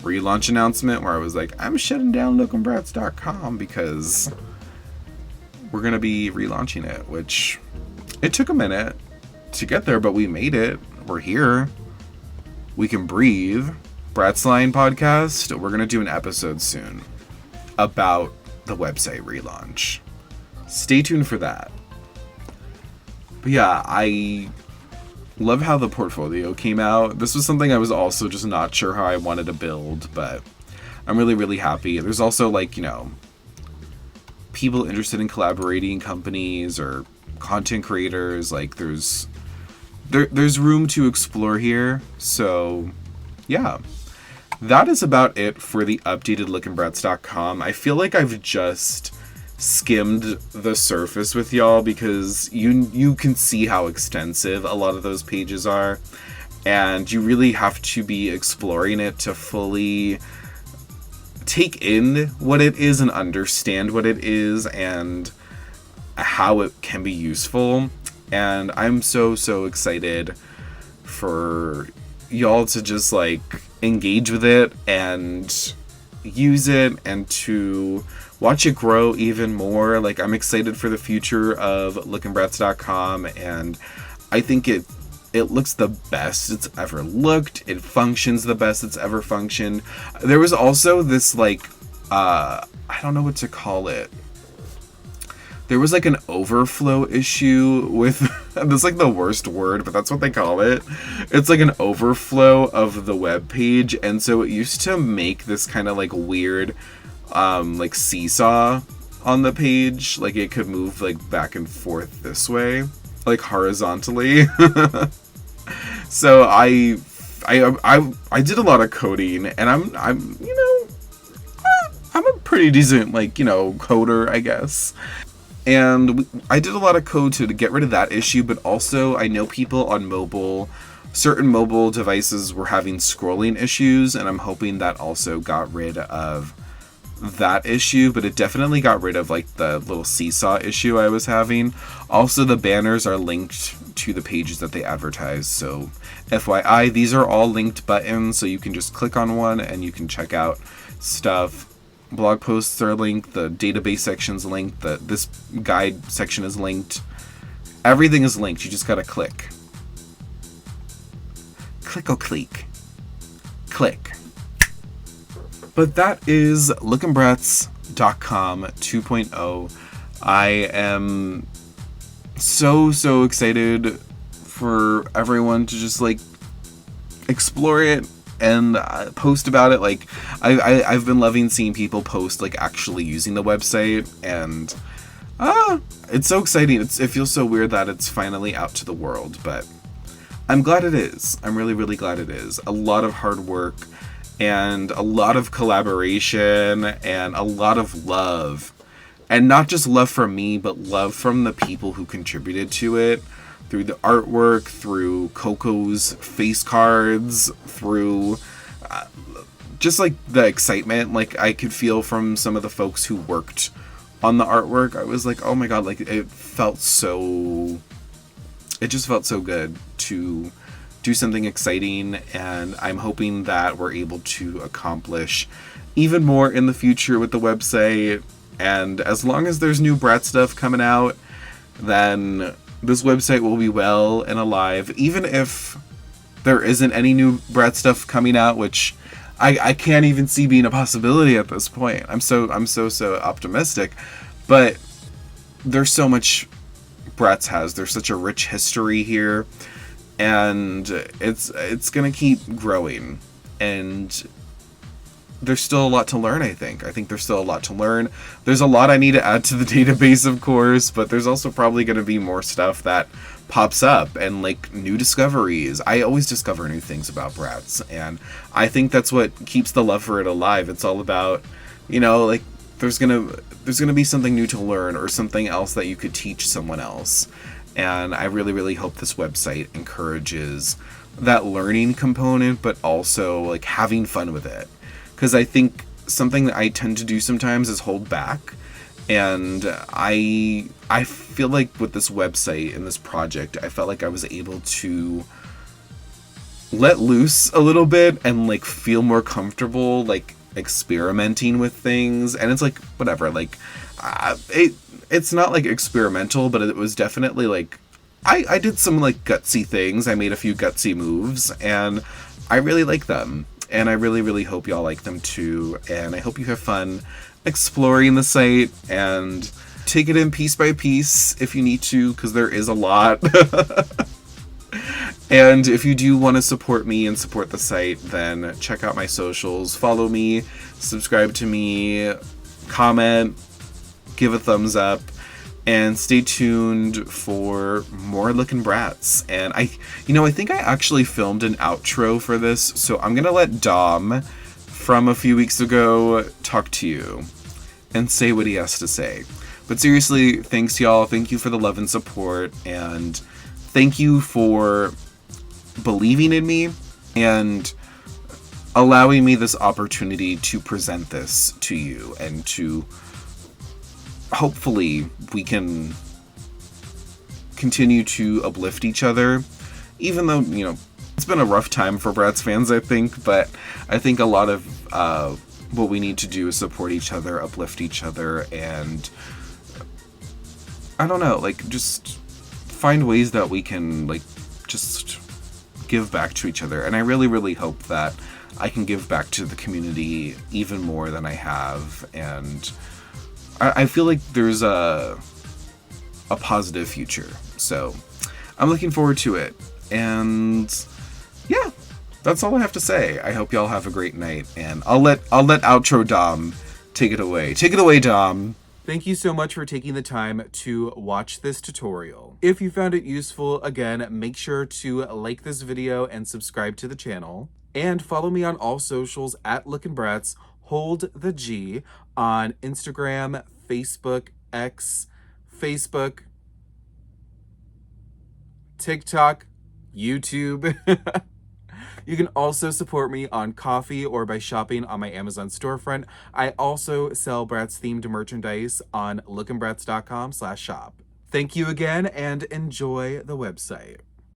relaunch announcement where I was like, I'm shutting down lookinbratz.com because we're going to be relaunching it, which it took a minute to get there, but we made it. We're here. We can breathe. Bratz Line podcast. We're going to do an episode soon about the website relaunch. Stay tuned for that. But yeah, I love how the portfolio came out. This was something I was also just not sure how I wanted to build, but I'm really, really happy. There's also, like, you know, people interested in collaborating, companies or content creators. Like, there's room to explore here. So yeah, that is about it for the updated lookinbratz.com. I feel like I've just skimmed the surface with y'all because you can see how extensive a lot of those pages are, and you really have to be exploring it to fully take in what it is and understand what it is and how it can be useful. And I'm so excited for y'all to just, like, engage with it and use it and to watch it grow even more. Like, I'm excited for the future of lookinbratz.com, and I think it looks the best it's ever looked. It functions the best it's ever functioned. There was also this, like, I don't know what to call it. There was, like, an overflow issue with, that's, like, the worst word, but that's what they call it. It's, like, an overflow of the web page, and so it used to make this kind of, like, weird, like, seesaw on the page. Like, it could move, like, back and forth this way, like, horizontally. So I did a lot of coding, and I'm you know, I'm a pretty decent, like, you know, coder, I guess. And I did a lot of code to get rid of that issue, but also I know people on certain mobile devices were having scrolling issues, and I'm hoping that also got rid of that issue, but it definitely got rid of, like, the little seesaw issue I was having. Also, the banners are linked to the pages that they advertise, so FYI, these are all linked buttons, so you can just click on one and you can check out stuff. Blog posts are linked, the database section's linked, this guide section is linked. Everything is linked, you just gotta click. Click-o-click. Click. But that is lookinbratz.com 2.0. I am so excited for everyone to just, like, explore it and post about it. Like, I've been loving seeing people post, like, actually using the website, and it's so exciting. It feels so weird that it's finally out to the world, but I'm glad it is. I'm really glad it is. A lot of hard work and a lot of collaboration and a lot of love And not just love from me, but love from the people who contributed to it, through the artwork, through Coco's face cards, through just like the excitement like I could feel from some of the folks who worked on the artwork. I was like, oh my god, like it just felt so good to do something exciting, and I'm hoping that we're able to accomplish even more in the future with the website. And as long as there's new Bratz stuff coming out, then this website will be well and alive. Even if there isn't any new Bratz stuff coming out, which I can't even see being a possibility at this point. I'm so optimistic, but there's so much Bratz has. There's such a rich history here, and it's gonna keep growing, and there's still a lot to learn. I think there's still a lot to learn. There's a lot I need to add to the database, of course, but there's also probably going to be more stuff that pops up, and like new discoveries. I always discover new things about Bratz, and I think that's what keeps the love for it alive. It's all about, like there's gonna be something new to learn, or something else that you could teach someone else. And I really, really hope this website encourages that learning component, but also like having fun with it. Because I think something that I tend to do sometimes is hold back. And I feel like with this website and this project, I felt like I was able to let loose a little bit and like feel more comfortable like experimenting with things. And it's like, whatever, like it's not like experimental, but it was definitely like I did some like gutsy things. I made a few gutsy moves, and I really like them. And I really, really hope y'all like them too. And I hope you have fun exploring the site, and take it in piece by piece if you need to, because there is a lot. And if you do want to support me and support the site, then check out my socials. Follow me, subscribe to me, comment, give a thumbs up, and stay tuned for more Lookin' Bratz. And I think I actually filmed an outro for this, so I'm gonna let Dom from a few weeks ago talk to you and say what he has to say. But seriously, thanks y'all. Thank you for the love and support, and thank you for believing in me and allowing me this opportunity to present this to you, and to hopefully we can continue to uplift each other, even though, it's been a rough time for Bratz fans, I think, but I think a lot of what we need to do is support each other, uplift each other, and I don't know, like, just find ways that we can, like, just give back to each other. And I really, really hope that I can give back to the community even more than I have, and I feel like there's a positive future. So I'm looking forward to it. And yeah, that's all I have to say. I hope y'all have a great night, and I'll let outro Dom take it away. Take it away, Dom. Thank you so much for taking the time to watch this tutorial. If you found it useful, again, make sure to like this video and subscribe to the channel. And follow me on all socials at Lookin' Bratz, hold the G, on Instagram, Facebook, X, Facebook, TikTok, YouTube. You can also support me on Ko-fi or by shopping on my Amazon storefront. I also sell Bratz themed merchandise on lookinbratz.com/shop. Thank you again, and enjoy the website.